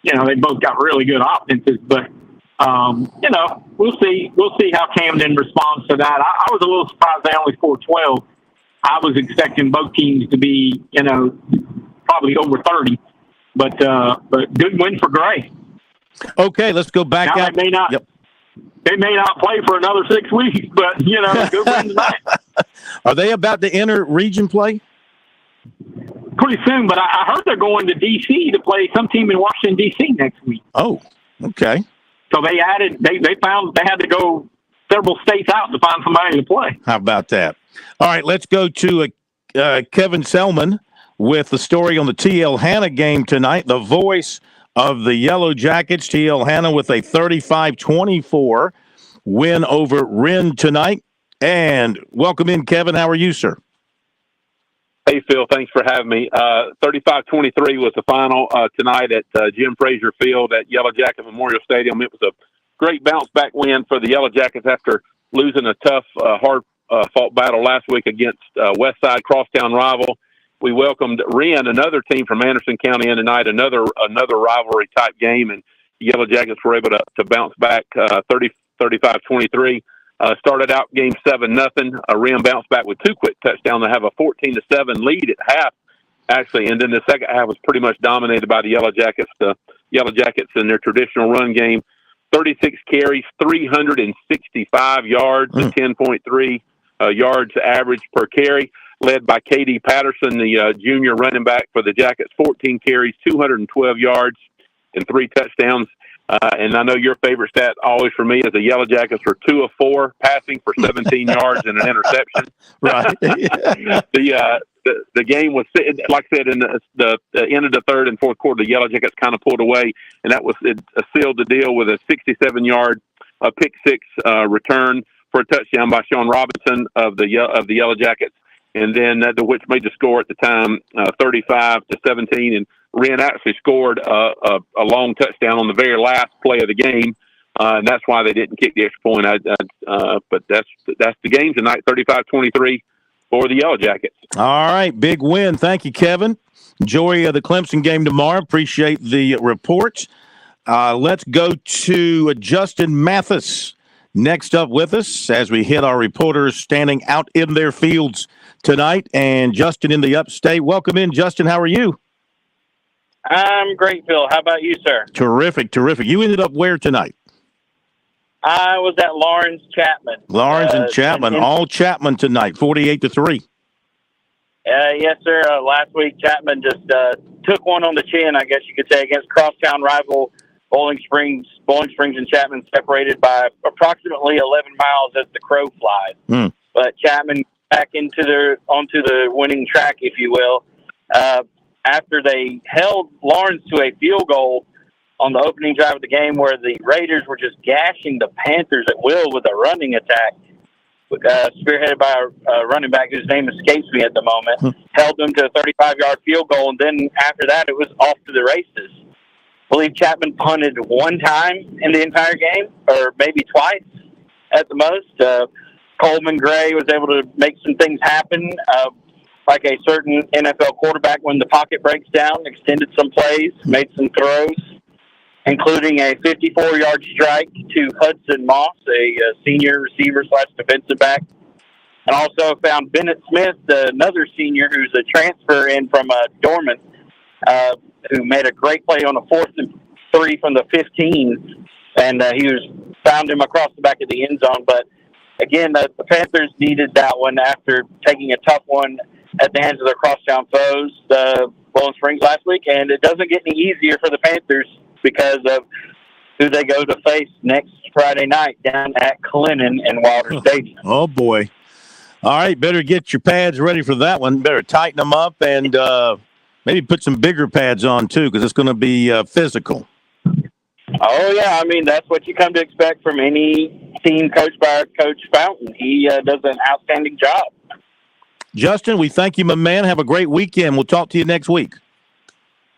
they both got really good offenses, but we'll see. We'll see how Camden responds to that. I was a little surprised they only scored 12. I was expecting both teams to be, probably over 30. But good win for Gray. Okay, let's go back now out. They may not play for another 6 weeks, but good win tonight. Are they about to enter region play? Pretty soon, but I heard they're going to D.C. to play some team in Washington, D.C. next week. Oh, okay. So they found they had to go several states out to find somebody to play. How about that? All right, let's go to Kevin Selman with the story on the T.L. Hanna game tonight. The voice of the Yellow Jackets, T.L. Hanna, with a 35-24 win over Wren tonight. And welcome in, Kevin. How are you, sir? Hey, Phil, thanks for having me. 35-23 was the final tonight at Jim Frazier Field at Yellow Jacket Memorial Stadium. It was a great bounce-back win for the Yellow Jackets after losing a tough, hard-fought battle last week against Westside crosstown rival. We welcomed Wren, another team from Anderson County, in tonight, another rivalry-type game, and the Yellow Jackets were able to bounce back 35-23. Started out game 7-0. Wren bounced back with 2 quick touchdowns to have a 14-7 lead at half, actually. And then the second half was pretty much dominated by the Yellow Jackets. The Yellow Jackets in their traditional run game, 36 carries, 365 yards, to 10.3 yards average per carry, led by K.D. Patterson, the junior running back for the Jackets, 14 carries, 212 yards, and 3 touchdowns. And I know your favorite stat always for me is the Yellow Jackets were 2 of 4 passing for 17 yards and an interception. Right. The game was, like I said, in the end of the third and fourth quarter, the Yellow Jackets kind of pulled away, and that was sealed the deal with a 67-yard pick six return for a touchdown by Sean Robinson of the Yellow Jackets, and then which made the score at the time 35-17. And Wren actually scored a long touchdown on the very last play of the game, and that's why they didn't kick the extra point. But that's the game tonight, 35-23 for the Yellow Jackets. All right, big win. Thank you, Kevin. Enjoy the Clemson game tomorrow. Appreciate the reports. Let's go to Justin Mathis next up with us as we hit our reporters standing out in their fields tonight. And Justin in the upstate. Welcome in, Justin. How are you? I'm great, Phil. How about you, sir? Terrific, terrific. You ended up where tonight? I was at Lawrence Chapman. Lawrence and Chapman, all Chapman tonight, 48-3. Yes, sir. Last week, Chapman just took one on the chin, I guess you could say, against crosstown rival Bowling Springs. Bowling Springs and Chapman separated by approximately 11 miles as the crow flies. But Chapman back onto the winning track, if you will, after they held Lawrence to a field goal on the opening drive of the game, where the Raiders were just gashing the Panthers at will with a running attack, spearheaded by a running back whose name escapes me at the moment, held them to a 35-yard field goal, and then after that it was off to the races. I believe Chapman punted one time in the entire game, or maybe twice at the most. Coleman Gray was able to make some things happen, like a certain NFL quarterback when the pocket breaks down, extended some plays, made some throws, including a 54-yard strike to Hudson Moss, a senior receiver/defensive back. And also found Bennett Smith, another senior who's a transfer in from Dorman, who made a great play on a 4th and 3 from the 15. And found him across the back of the end zone. But again, the Panthers needed that one after taking a tough one at the hands of their crosstown foes, Bowling Springs, last week. And it doesn't get any easier for the Panthers because of who they go to face next Friday night down at Clinton in Wilder Stadium. Oh, boy. All right, better get your pads ready for that one. Better tighten them up and maybe put some bigger pads on, too, because it's going to be physical. Oh, yeah. I mean, that's what you come to expect from any team coached by Coach Fountain. He does an outstanding job. Justin, we thank you, my man. Have a great weekend. We'll talk to you next week.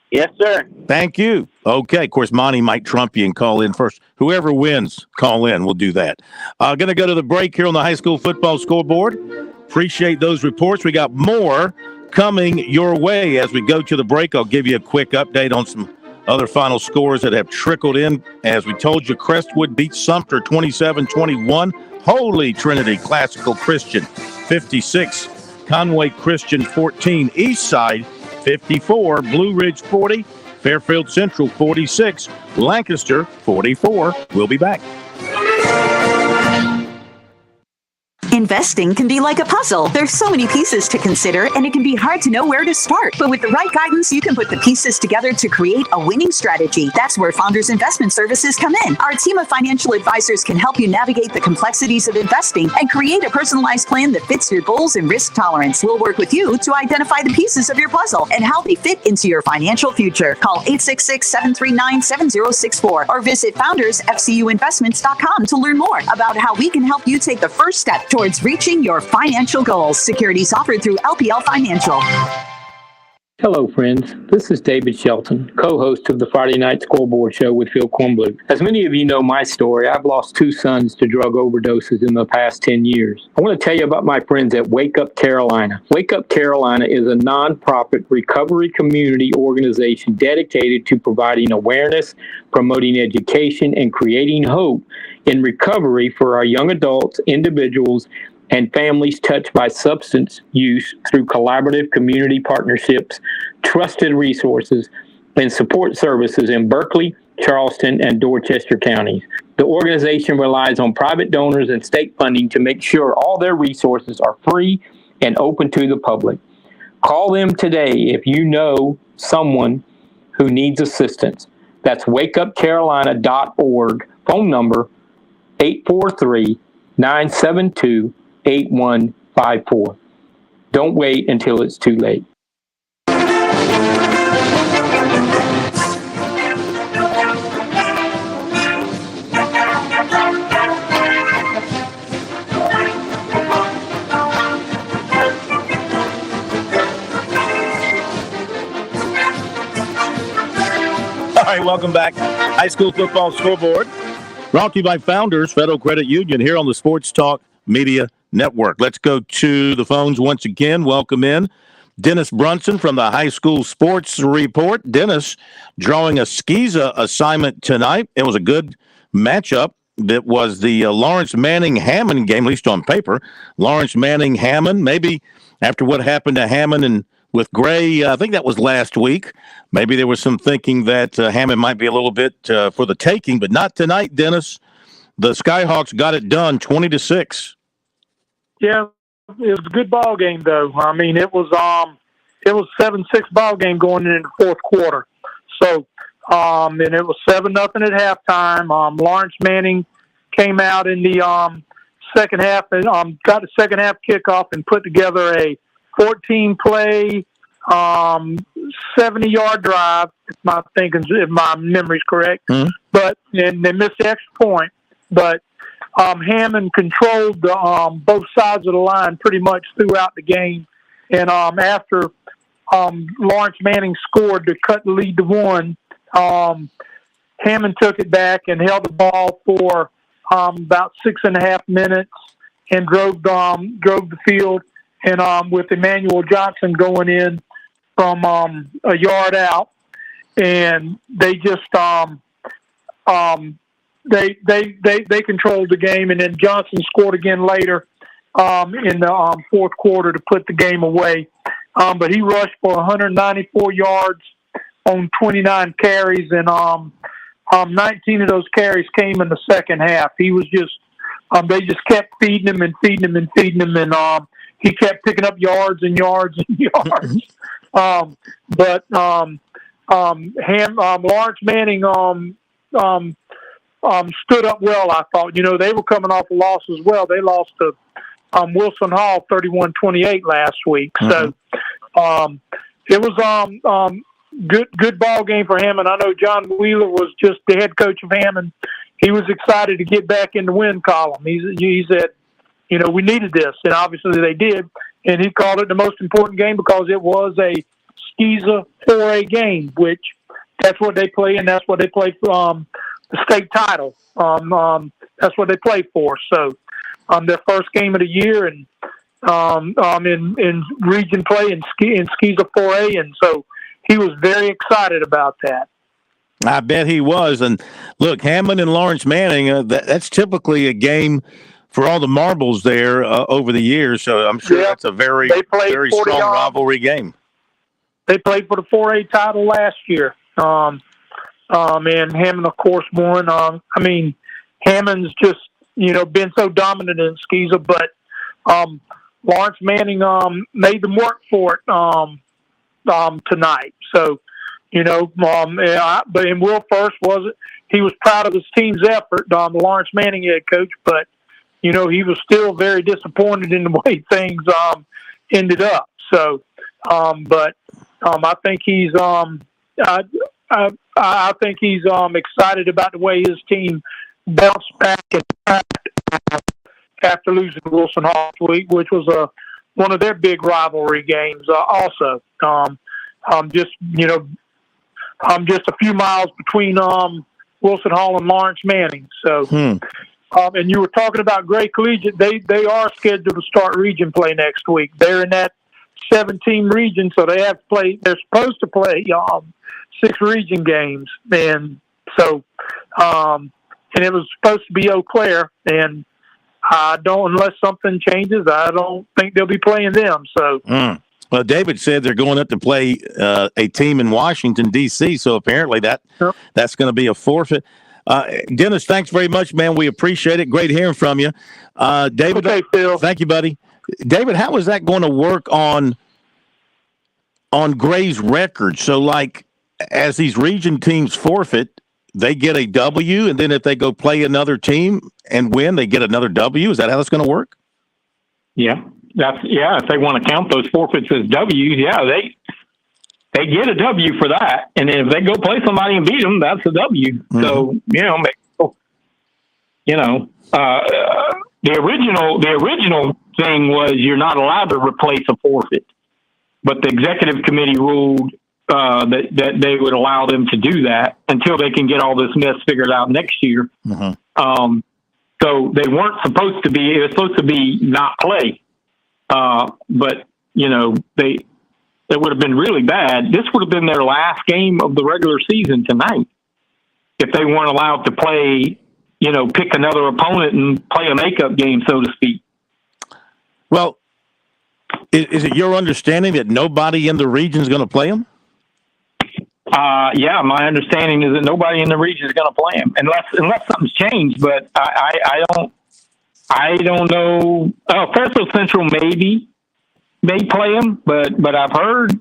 Yes, sir. Thank you. Okay, of course, Monty might trump you and call in first. Whoever wins, call in. We'll do that. Going to go to the break here on the high school football scoreboard. Appreciate those reports. We got more coming your way as we go to the break. I'll give you a quick update on some other final scores that have trickled in. As we told you, Crestwood beat Sumter 27-21. Holy Trinity Classical Christian 56. Conway Christian 14. Eastside 54. Blue Ridge 40. Fairfield Central 46. Lancaster 44. We'll be back. Investing can be like a puzzle. There's so many pieces to consider, and it can be hard to know where to start. But with the right guidance, you can put the pieces together to create a winning strategy. That's where Founders Investment Services come in. Our team of financial advisors can help you navigate the complexities of investing and create a personalized plan that fits your goals and risk tolerance. We'll work with you to identify the pieces of your puzzle and how they fit into your financial future. Call 866-739-7064 or visit foundersfcuinvestments.com to learn more about how we can help you take the first step towards reaching your financial goals. Securities offered through LPL Financial. Hello, friends. This is David Shelton, co-host of the Friday Night Scoreboard Show with Phil Kornblue. As many of you know my story, I've lost 2 sons to drug overdoses in the past 10 years. I want to tell you about my friends at Wake Up Carolina. Wake Up Carolina is a nonprofit recovery community organization dedicated to providing awareness, promoting education, and creating hope in recovery for our young adults, individuals, and families touched by substance use through collaborative community partnerships, trusted resources, and support services in Berkeley, Charleston, and Dorchester counties. The organization relies on private donors and state funding to make sure all their resources are free and open to the public. Call them today if you know someone who needs assistance. That's wakeupcarolina.org. Phone number 843-972-8154. Don't wait until it's too late. right, welcome back. High school football scoreboard. Brought to you by Founders Federal Credit Union here on the Sports Talk Media Network. Let's go to the phones once again. Welcome in Dennis Brunson from the High School Sports Report. Dennis drawing a SCISA assignment tonight. It was a good matchup. That was the Lawrence Manning-Hammond game, at least on paper. Lawrence Manning-Hammond, maybe after what happened to Hammond and with Gray, I think that was last week. Maybe there was some thinking that Hammond might be a little bit for the taking, but not tonight, Dennis. The Skyhawks got it done, 20-6. Yeah, it was a good ball game, though. I mean, it was 7-6 ball game going into the fourth quarter. So, and it was 7-0 at halftime. Lawrence Manning came out in the second half and got the second half kickoff and put together a 14-play, 70-yard drive. If my memory's correct, but and they missed the extra point. But Hammond controlled both sides of the line pretty much throughout the game. And after Lawrence Manning scored to cut the lead to 1. Hammond took it back and held the ball for about 6.5 minutes and drove the field. And with Emmanuel Johnson going in from a yard out, and they just they controlled the game. And then Johnson scored again later in the fourth quarter to put the game away. But he rushed for 194 yards on 29 carries, and 19 of those carries came in the second half. He was just, they just kept feeding him, and he kept picking up yards and yards and yards. But Lawrence Manning stood up well, I thought. You know, they were coming off a loss as well. They lost to Wilson Hall 31-28 last week. So it was good ball game for Hammond. I know John Wheeler was just the head coach of Hammond. He was excited to get back in the win column. He said, you know, we needed this, and obviously they did. And he called it the most important game because it was a SCISA 4A game, which that's what they play, and that's what they play for the state title. That's what they play for. So their first game of the year, and in region play in SCISA 4A, and so he was very excited about that. I bet he was. And look, Hammond and Lawrence Manning, that's typically a game for all the marbles there over the years. So I'm sure that's a very strong rivalry game. They played for the 4A title last year. And Hammond, of course, won. I mean, Hammond's just, you know, been so dominant in SCISA, but Lawrence Manning made them work for it tonight. So, you know, but in Will First he was proud of his team's effort, the Lawrence Manning head coach, but, you know, he was still very disappointed in the way things ended up. So, but I think he's I think he's excited about the way his team bounced back after losing to Wilson Hall last week, which was one of their big rivalry games. Also, just a few miles between Wilson Hall and Lawrence Manning. So, and you were talking about Gray Collegiate. They are scheduled to start region play next week. They're in that 7-team region, so they have to play. They're supposed to play 6 region games, and so and it was supposed to be Eau Claire, and unless something changes, I don't think they'll be playing them. So. Well, David said they're going up to play a team in Washington, D.C., so apparently that's going to be a forfeit. Dennis, thanks very much, man. We appreciate it. Great hearing from you. David, okay, Phil. Thank you, buddy. David, how is that going to work on Gray's record? So, like, as these region teams forfeit, they get a W, and then if they go play another team and win, they get another W? Is that how that's going to work? Yeah. If they want to count those forfeits as W's, they get a W for that. And if they go play somebody and beat them, that's a W. Mm-hmm. So, the original thing was you're not allowed to replace a forfeit. But the executive committee ruled that they would allow them to do that until they can get all this mess figured out next year. Mm-hmm. So they weren't supposed to be. It was supposed to be not play, but it would have been really bad. This would have been their last game of the regular season tonight if they weren't allowed to play. Pick another opponent and play a makeup game, so to speak. Well, is it your understanding that nobody in the region is going to play them? Yeah, my understanding is that nobody in the region is going to play them unless something's changed. But I don't know. Fresno Central may play them, but I've heard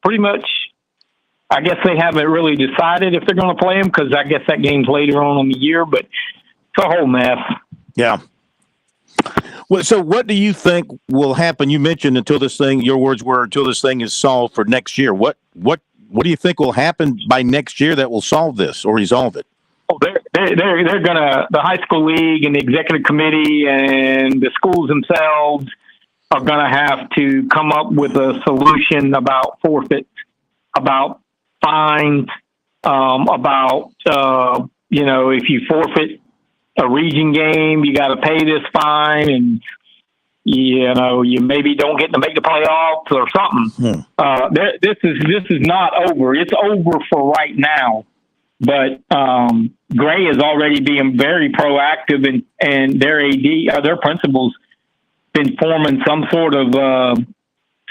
pretty much. I guess they haven't really decided if they're going to play them because I guess that game's later on in the year. But it's a whole mess. Yeah. Well, so what do you think will happen? You mentioned until this thing, your words were until this thing is solved for next year. What do you think will happen by next year that will solve this or resolve it? Oh, they're gonna, the high school league and the executive committee and the schools themselves are gonna have to come up with a solution about forfeits, about fines, about if you forfeit a region game, you got to pay this fine, and you maybe don't get to make the playoffs or something. This is not over. It's over for right now. But Gray is already being very proactive, and their AD, their principal's been forming some sort of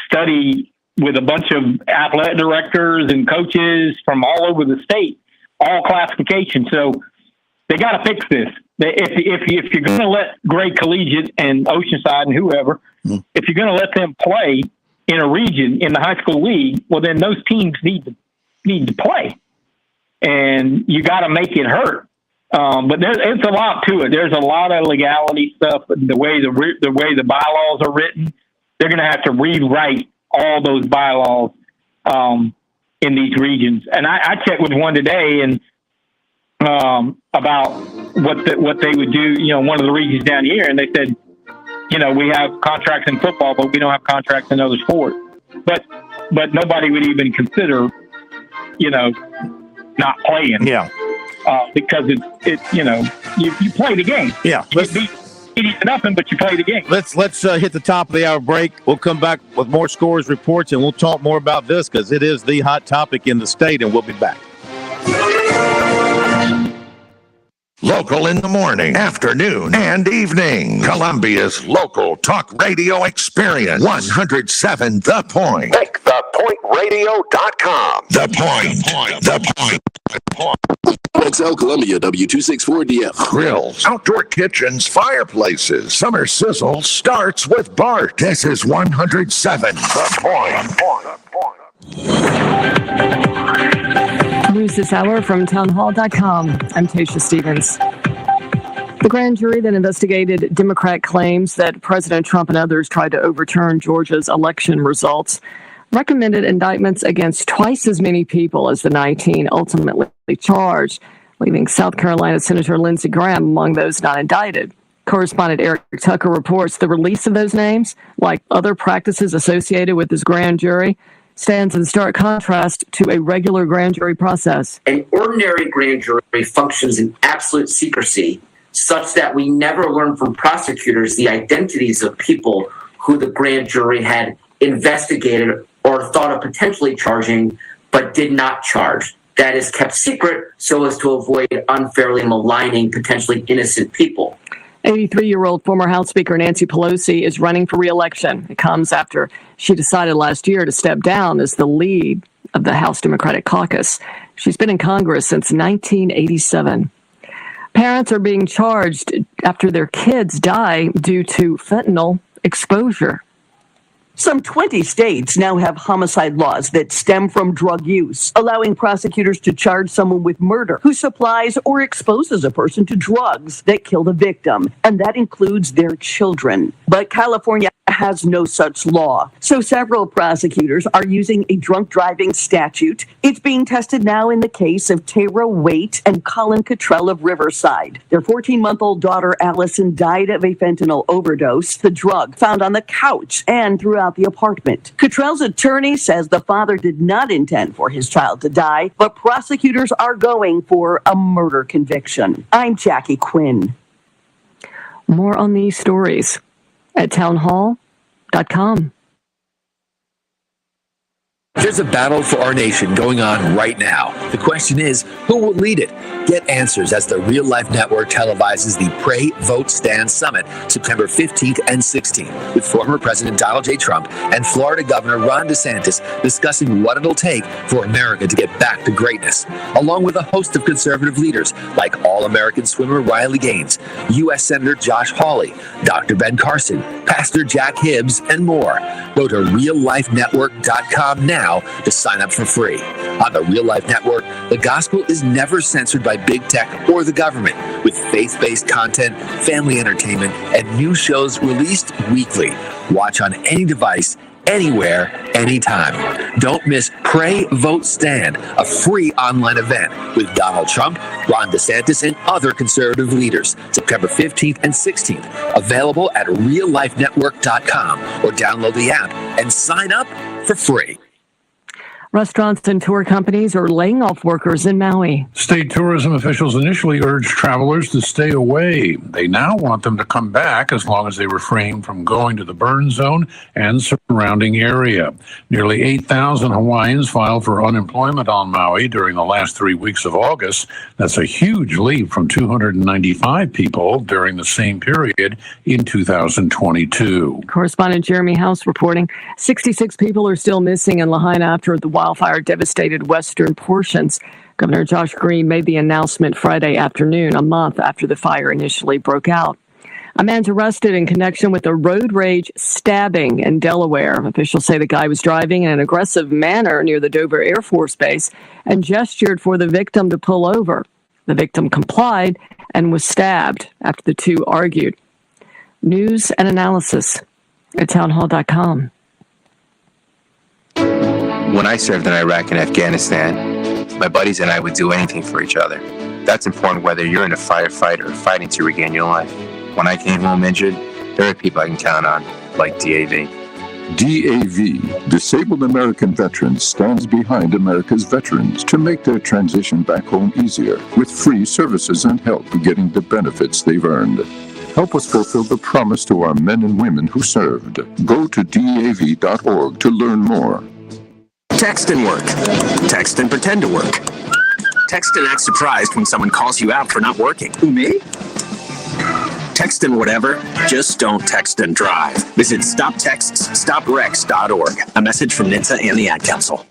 study with a bunch of athletic directors and coaches from all over the state, all classifications. So they got to fix this. If you're going to let Gray Collegiate and Oceanside and whoever, if you're going to let them play in a region in the high school league, well, then those teams need to play, and you got to make it hurt. But it's a lot to it. There's a lot of legality stuff. The way the bylaws are written, they're going to have to rewrite all those bylaws in these regions. And I checked with one today and about what they would do. One of the regions down here, and they said, we have contracts in football, but we don't have contracts in other sports. But nobody would even consider, not playing. Yeah. Because it's you play the game. Yeah. You need nothing, but you play the game. Let's hit the top of the hour break. We'll come back with more scores reports, and we'll talk more about this because it is the hot topic in the state, and we'll be back. Local in the morning, afternoon, and evening. Columbia's local talk radio experience. 107 The Point. Make thepointradio.com. The Point. The Point. XL Columbia W264DF. Grills, outdoor kitchens, fireplaces. Summer sizzle starts with Bart. This is 107 The Point. News this hour from townhall.com. I'm Tasha Stevens. The grand jury that investigated Democrat claims that President Trump and others tried to overturn Georgia's election results recommended indictments against twice as many people as the 19 ultimately charged, leaving South Carolina Senator Lindsey Graham among those not indicted. Correspondent Eric Tucker reports the release of those names, like other practices associated with this grand jury, stands in stark contrast to a regular grand jury process. An ordinary grand jury functions in absolute secrecy, such that we never learn from prosecutors the identities of people who the grand jury had investigated or thought of potentially charging, but did not charge. That is kept secret so as to avoid unfairly maligning potentially innocent people. 83-year-old former House Speaker Nancy Pelosi is running for re-election. It comes after she decided last year to step down as the lead of the House Democratic Caucus. She's been in Congress since 1987. Parents are being charged after their kids die due to fentanyl exposure. Some 20 states now have homicide laws that stem from drug use, allowing prosecutors to charge someone with murder who supplies or exposes a person to drugs that kill the victim, and that includes their children. But California has no such law. So several prosecutors are using a drunk driving statute. It's being tested now in the case of Tara Waite and Colin Cottrell of Riverside. Their 14-month-old daughter, Allison, died of a fentanyl overdose, the drug found on the couch and throughout the apartment. Cottrell's attorney says the father did not intend for his child to die, but prosecutors are going for a murder conviction. I'm Jackie Quinn. More on these stories at townhall.com. There's a battle for our nation going on right now. The question is, who will lead it? Get answers as the Real Life Network televises the Pray, Vote, Stand Summit September 15th and 16th with former President Donald J. Trump and Florida Governor Ron DeSantis discussing what it'll take for America to get back to greatness, along with a host of conservative leaders like All-American swimmer Riley Gaines, U.S. Senator Josh Hawley, Dr. Ben Carson, Pastor Jack Hibbs, and more. Go to reallifenetwork.com now to sign up for free. On the Real Life Network, the gospel is never censored by big tech or the government, with faith-based content, family entertainment, and new shows released weekly. Watch on any device, anywhere, anytime. Don't miss Pray, Vote, Stand, a free online event with Donald Trump, Ron DeSantis, and other conservative leaders. September 15th and 16th. Available at reallifenetwork.com or download the app and sign up for free. Restaurants and tour companies are laying off workers in Maui. State tourism officials initially urged travelers to stay away. They now want them to come back as long as they refrain from going to the burn zone and surrounding area. Nearly 8,000 Hawaiians filed for unemployment on Maui during the last 3 weeks of August. That's a huge leap from 295 people during the same period in 2022. Correspondent Jeremy House reporting 66 people are still missing in Lahaina after the wildfire devastated western portions. Governor Josh Green made the announcement Friday afternoon, a month after the fire initially broke out. A man's arrested in connection with a road rage stabbing in Delaware. Officials say the guy was driving in an aggressive manner near the Dover Air Force Base and gestured for the victim to pull over. The victim complied and was stabbed after the two argued. News and analysis at townhall.com. When I served in Iraq and Afghanistan, my buddies and I would do anything for each other. That's important whether you're in a firefight or fighting to regain your life. When I came home injured, there are people I can count on, like DAV. DAV, Disabled American Veterans, stands behind America's veterans to make their transition back home easier with free services and help getting the benefits they've earned. Help us fulfill the promise to our men and women who served. Go to DAV.org to learn more. Text and work. Text and pretend to work. Text and act surprised when someone calls you out for not working. Who, me? Text and whatever, just don't text and drive. Visit StopTextsStopWrecks.org. A message from NHTSA and the Ad Council.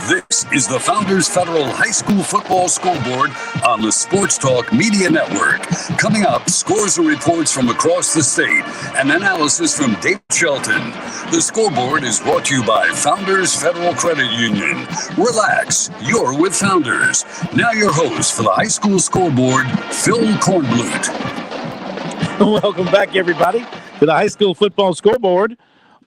This is the Founders Federal High School Football Scoreboard on the Sports Talk Media Network. Coming up, scores and reports from across the state and analysis from David Shelton. The Scoreboard is brought to you by Founders Federal Credit Union. Relax, you're with Founders. Now your host for the High School Scoreboard, Phil Kornblut. Welcome back, everybody, to the High School Football Scoreboard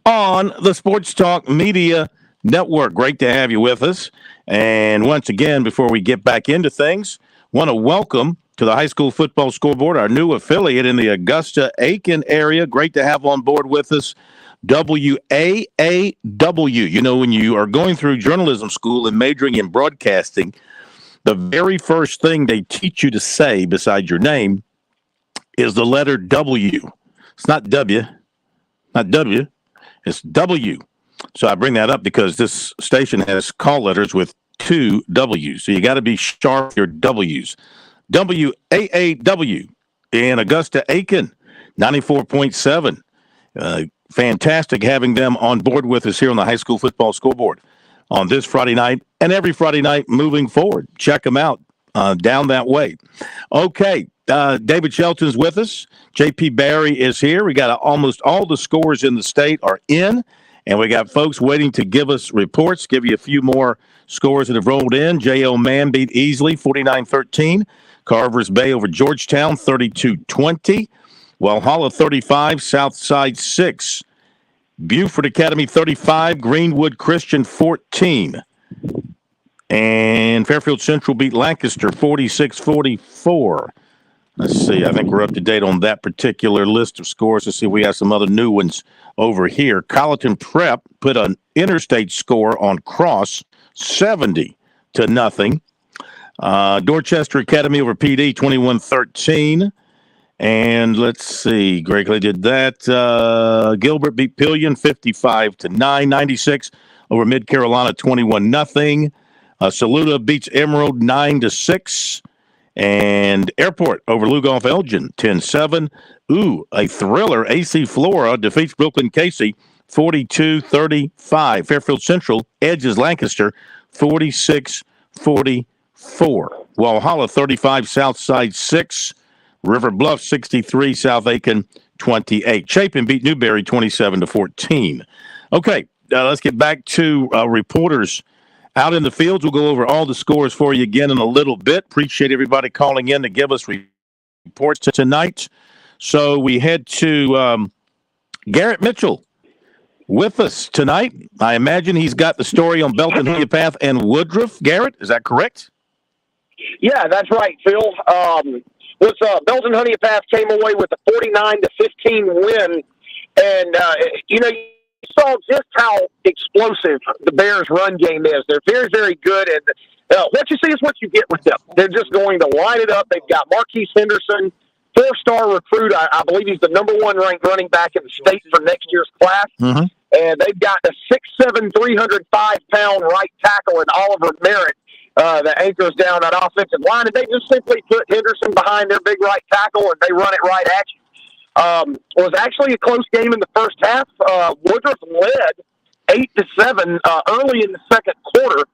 on the Sports Talk Media Network. Great to have you with us. And once again, before we get back into things, want to welcome to the High School Football Scoreboard our new affiliate in the Augusta-Aiken area. Great to have on board with us WAAW. You know, when you are going through journalism school and majoring in broadcasting, the very first thing they teach you to say beside your name is the letter W. It's not W, it's W. So I bring that up because this station has call letters with two W's. So you got to be sharp with your W's. WAAW in Augusta-Aiken, 94.7. Fantastic having them on board with us here on the High School Football Scoreboard on this Friday night and every Friday night moving forward. Check them out down that way. Okay, David Shelton's with us. J.P. Barry is here. We got almost all the scores in the state are in. And we got folks waiting to give us reports, give you a few more scores that have rolled in. J.O. Mann beat easily, 49-13. Carvers Bay over Georgetown, 32-20. Walhalla 35, Southside 6. Buford Academy 35, Greenwood Christian 14. And Fairfield Central beat Lancaster 46-44. Let's see. I think we're up to date on that particular list of scores. Let's see. We have some other new ones over here. Colleton Prep put an interstate score on Cross, 70-0. Dorchester Academy over PD, 21-13. And let's see. Greg Clay did that. Gilbert beat Pillion, 55-9. 96 over Mid Carolina, 21-0. Saluda beats Emerald, 9-6. And Airport over Lugoff Elgin, 10-7. Ooh, a thriller. AC Flora defeats Brooklyn Casey, 42-35. Fairfield Central edges Lancaster, 46-44. Walhalla 35, Southside 6. River Bluff 63, South Aiken 28. Chapin beat Newberry 27-14. Okay, let's get back to reporters out in the fields. We'll go over all the scores for you again in a little bit. Appreciate everybody calling in to give us reports tonight. So we head to Garrett Mitchell with us tonight. I imagine he's got the story on Belton, Honea and Woodruff. Garrett, is that correct? Yeah, that's right, Phil. Belton Honea came away with a 49-15 win, and you saw just how explosive the Bears' run game is. They're very, very good, and what you see is what you get with them. They're just going to line it up. They've got Marquise Henderson, 4-star recruit. I believe he's the number 1 ranked running back in the state for next year's class. Mm-hmm. And they've got the 6'7", 305-pound right tackle in Oliver Merritt that anchors down that offensive line. And they just simply put Henderson behind their big right tackle, and they run it right at you. It was actually a close game in the first half. Woodruff led 8-7 early in the second quarter,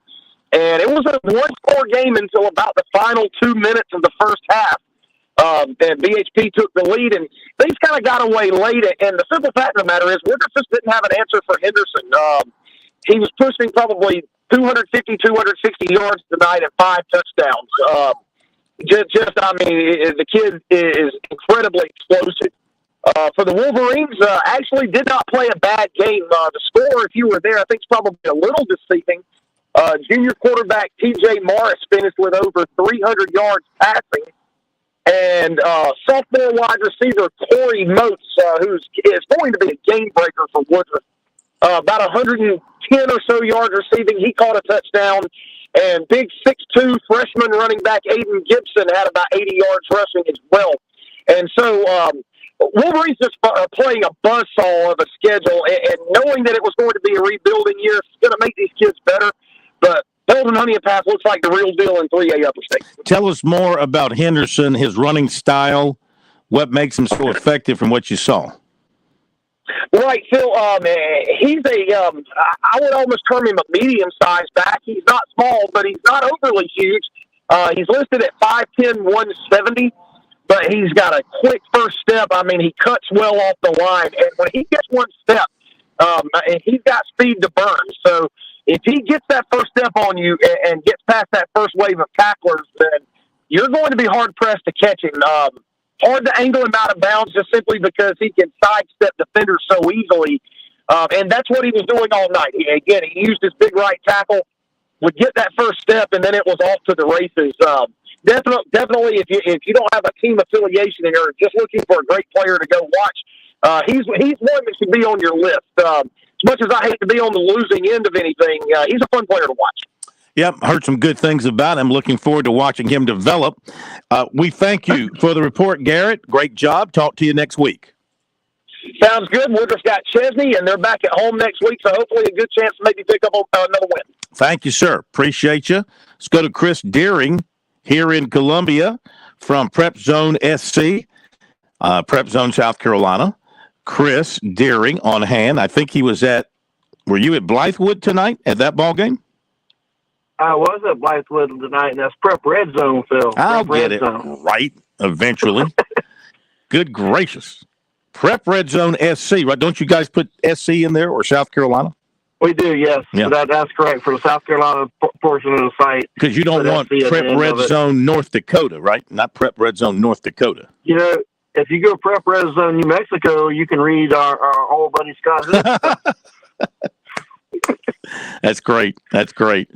and it was a one-score game until about the final 2 minutes of the first half. And BHP took the lead, and things kind of got away late. And the simple fact of the matter is, Woodruff just didn't have an answer for Henderson. He was pushing probably 250, 260 yards tonight and 5 touchdowns. The kid is incredibly explosive. For the Wolverines, actually did not play a bad game. The score, if you were there, I think is probably a little deceiving. Junior quarterback T.J. Morris finished with over 300 yards passing. And sophomore wide receiver Corey Motes, who is going to be a game breaker for Woodruff, about 110 or so yards receiving. He caught a touchdown. And big 6'2" freshman running back Aiden Gibson had about 80 yards rushing as well. And so Wolverines just are playing a buzzsaw of a schedule, and knowing that it was going to be a rebuilding year, it's going to make these kids better. But Belton Honea looks like the real deal in 3A Upper State. Tell us more about Henderson, his running style, what makes him so effective from what you saw. Right, Phil. He's I would almost term him a medium-sized back. He's not small, but he's not overly huge. He's listed at 5'10", 170, but he's got a quick first step. I mean, he cuts well off the line, and when he gets one step, he's got speed to burn. So if he gets that first step on you and gets past that first wave of tacklers, then you're going to be hard-pressed to catch him. Hard to angle him out of bounds just simply because he can sidestep defenders so easily. And that's what he was doing all night. He used his big right tackle, would get that first step, and then it was off to the races. Definitely, if you don't have a team affiliation and you're just looking for a great player to go watch, he's one that should be on your list. As much as I hate to be on the losing end of anything, he's a fun player to watch. Yep, heard some good things about him. Looking forward to watching him develop. We thank you for the report, Garrett. Great job. Talk to you next week. Sounds good. Woodruff's got Chesney, and they're back at home next week, so hopefully a good chance to maybe pick up another win. Thank you, sir. Appreciate you. Let's go to Chris Deering here in Columbia from Prep Zone SC, Prep Zone, South Carolina. Chris Deering on hand. I think he was were you at Blythewood tonight at that ball game? I was at Blythewood tonight, and that's Prep Red Zone, Phil. I'll get it right eventually. Good gracious. Prep Red Zone SC, right? Don't you guys put SC in there or South Carolina? We do, yes. Yeah. That's correct for the South Carolina portion of the site. Because you don't want Prep Red Zone North Dakota, right? Not Prep Red Zone North Dakota. You know, if you go Prep Red Zone New Mexico, you can read our old buddy Scott. That's great. That's great.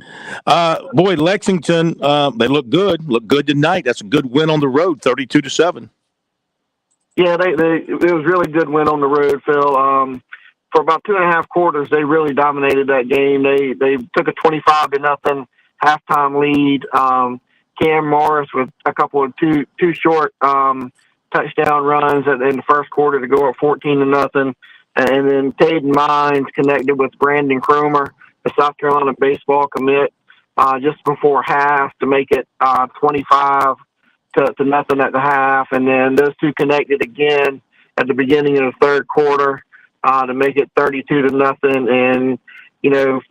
Boy, Lexington, they look good. Look good tonight. That's a good win on the road, 32-7. Yeah, it was really good win on the road, Phil. For about 2.5 quarters, they really dominated that game. They took a 25-0 halftime lead. Cam Morris with a couple of two short touchdown runs in the first quarter to go up 14-0. And then Taden Mines connected with Brandon Cromer, the South Carolina baseball commit, just before half to make it 25-0 at the half. And then those two connected again at the beginning of the third quarter to make it 32-0. And, you know,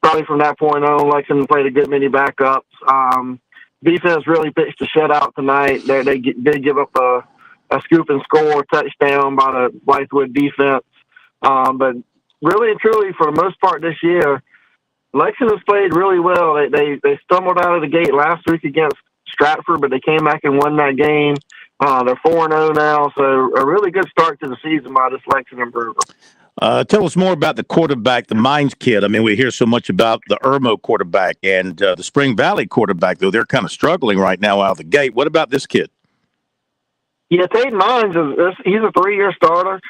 probably from that point on, Lexington played a good many backups. Defense really pitched a shutout tonight. They did give up a scoop and score touchdown by the Blythewood defense. But really and truly, for the most part this year, Lexington's played really well. They stumbled out of the gate last week against Stratford, but they came back and won that game. They're 4-0 now, so a really good start to the season by this Lexington Brewer. Tell us more about the quarterback, the Mines kid. I mean, we hear so much about the Irmo quarterback and the Spring Valley quarterback, though they're kind of struggling right now out of the gate. What about this kid? Yeah, Taden Mines, he's a 3-year starter.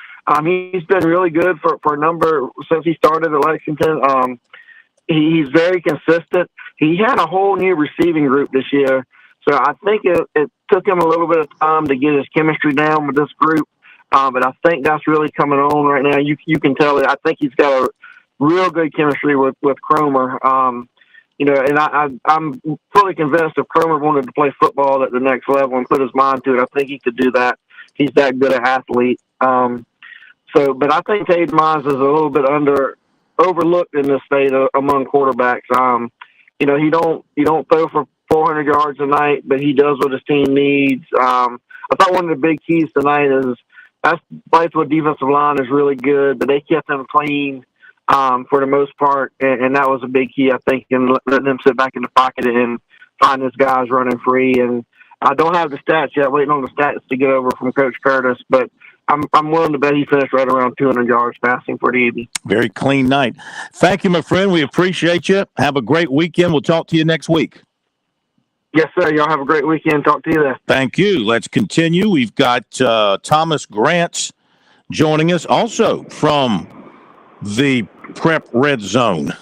He's been really good for a number since he started at Lexington. He's very consistent. He had a whole new receiving group this year, so I think it took him a little bit of time to get his chemistry down with this group. But I think that's really coming on right now. You can tell it. I think he's got a real good chemistry with Cromer. You know, and I'm fully convinced if Cromer wanted to play football at the next level and put his mind to it, I think he could do that. He's that good an athlete. But I think Taden Mines is a little bit overlooked in this state among quarterbacks. You know, he don't throw for 400 yards a night, but he does what his team needs. I thought one of the big keys tonight is that's Blythewood defensive line is really good, but they kept them clean for the most part, and that was a big key, I think, in letting them sit back in the pocket and find his guys running free. And I don't have the stats yet, waiting on the stats to get over from Coach Curtis, but I'm willing to bet he finished right around 200 yards passing for the evening. Very clean night. Thank you, my friend. We appreciate you. Have a great weekend. We'll talk to you next week. Yes, sir. Y'all have a great weekend. Talk to you then. Thank you. Let's continue. We've got Thomas Grants joining us, also from the Prep Red Zone.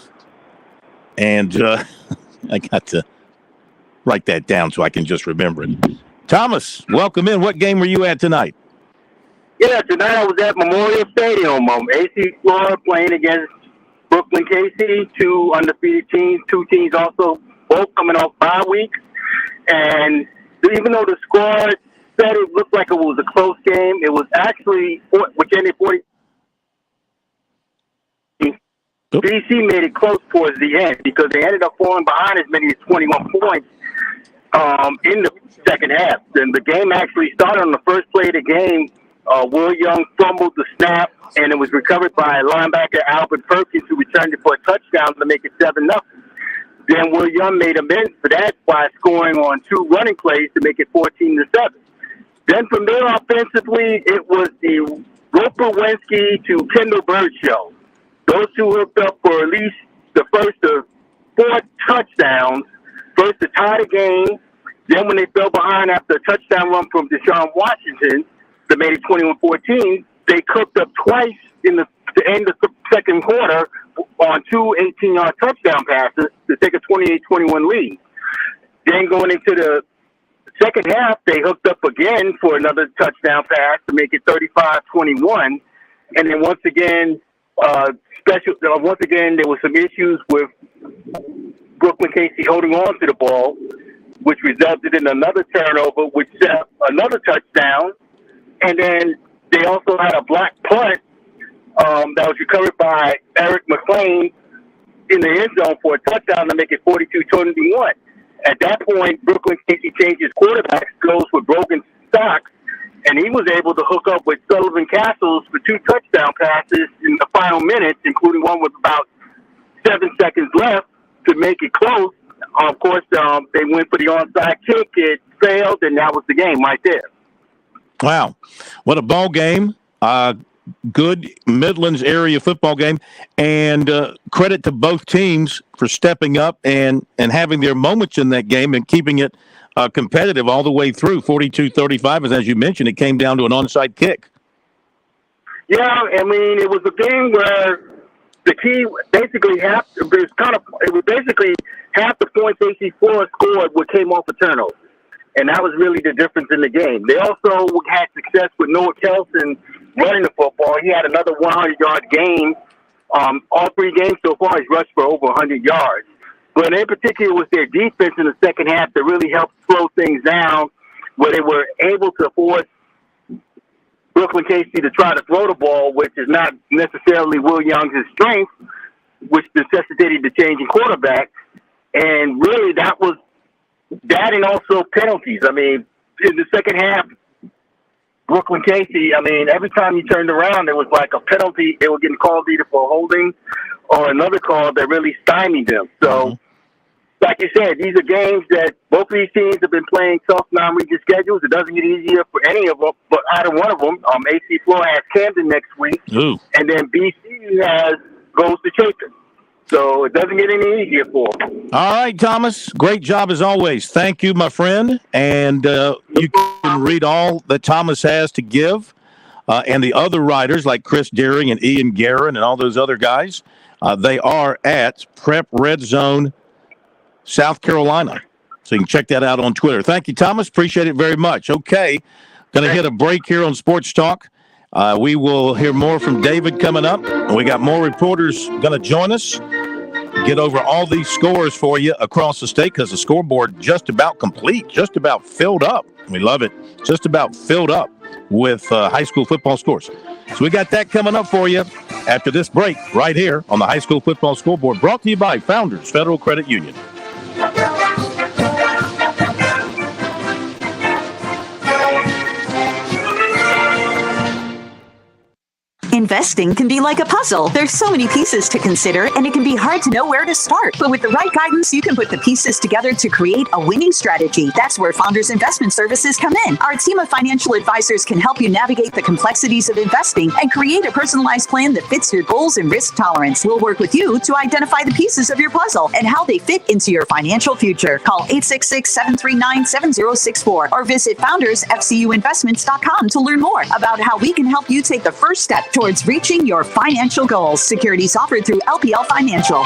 And I got to write that down so I can just remember it. Thomas, welcome in. What game were you at tonight? Yeah, tonight I was at Memorial Stadium. AC Florida playing against Brooklyn Casey, two undefeated teams, two teams also both coming off bye weeks. And even though the score said it looked like it was a close game, it was actually, which ended 40. BC made it close towards the end because they ended up falling behind as many as 21 points in the second half. And the game actually started on the first play of the game. Will Young fumbled the snap, and it was recovered by linebacker Albert Perkins, who returned it for a touchdown to make it 7-0. Then Will Young made amends for that by scoring on two running plays to make it 14-7. Then from there offensively, it was the Roper-Wensky to Kendall Bird show. Those two hooked up for at least the first of 4 touchdowns, first to tie the game. Then when they fell behind after a touchdown run from Deshaun Washington, that made it 21-14, they cooked up twice in the end of the second quarter on 2 18-yard touchdown passes to take a 28-21 lead. Then going into the second half, they hooked up again for another touchdown pass to make it 35-21. And then once again, there were some issues with Brooklyn Casey holding on to the ball, which resulted in another turnover, which set up another touchdown. And then they also had a block punt that was recovered by Eric McLean in the end zone for a touchdown to make it 42-21. At that point, Brooklyn Casey changed his quarterback, goes with Brogan Stocks, and he was able to hook up with Sullivan Castles for 2 touchdown passes in the final minutes, including one with about 7 seconds left to make it close. Of course, they went for the onside kick. It failed, and that was the game right there. Wow. What a ball game. Good Midlands area football game. And credit to both teams for stepping up and having their moments in that game and keeping it competitive all the way through. 42-35, as you mentioned, it came down to an onside kick. Yeah, I mean, it was a game where the key basically half the points AC Florida scored what came off a turnover. And that was really the difference in the game. They also had success with Noah Kelson running the football. He had another 100-yard game. All 3 games so far, he's rushed for over 100 yards. But in particular, it was their defense in the second half that really helped slow things down, where they were able to force Brooklyn Casey to try to throw the ball, which is not necessarily Will Young's strength, which necessitated the change in quarterback. And really, that and also penalties. I mean, in the second half, Brooklyn Casey, I mean, every time you turned around, there was like a penalty. They were getting called either for holding or another call that really stymied them. So, like you said, these are games that both of these teams have been playing tough non-region schedules. It doesn't get easier for any of them, but either one of them. AC Florida has Camden next week, and then BC goes to Chapin. So it doesn't get any easier for them. All right, Thomas. Great job as always. Thank you, my friend. And you can read all that Thomas has to give, and the other writers like Chris Deering and Ian Guerin and all those other guys. They are at Prep Red Zone, South Carolina. So you can check that out on Twitter. Thank you, Thomas. Appreciate it very much. Okay, going to hit a break here on Sports Talk. We will hear more from David coming up. And we got more reporters going to join us. Get over all these scores for you across the state because the scoreboard just about complete, just about filled up. We love it. Just about filled up with high school football scores. So we got that coming up for you after this break right here on the High School Football Scoreboard, brought to you by Founders Federal Credit Union. Investing can be like a puzzle. There's so many pieces to consider, and it can be hard to know where to start. But with the right guidance, you can put the pieces together to create a winning strategy. That's where Founders Investment Services come in. Our team of financial advisors can help you navigate the complexities of investing and create a personalized plan that fits your goals and risk tolerance. We'll work with you to identify the pieces of your puzzle and how they fit into your financial future. Call 866-739-7064 or visit foundersfcuinvestments.com to learn more about how we can help you take the first step towards reaching your financial goals. Securities offered through LPL Financial.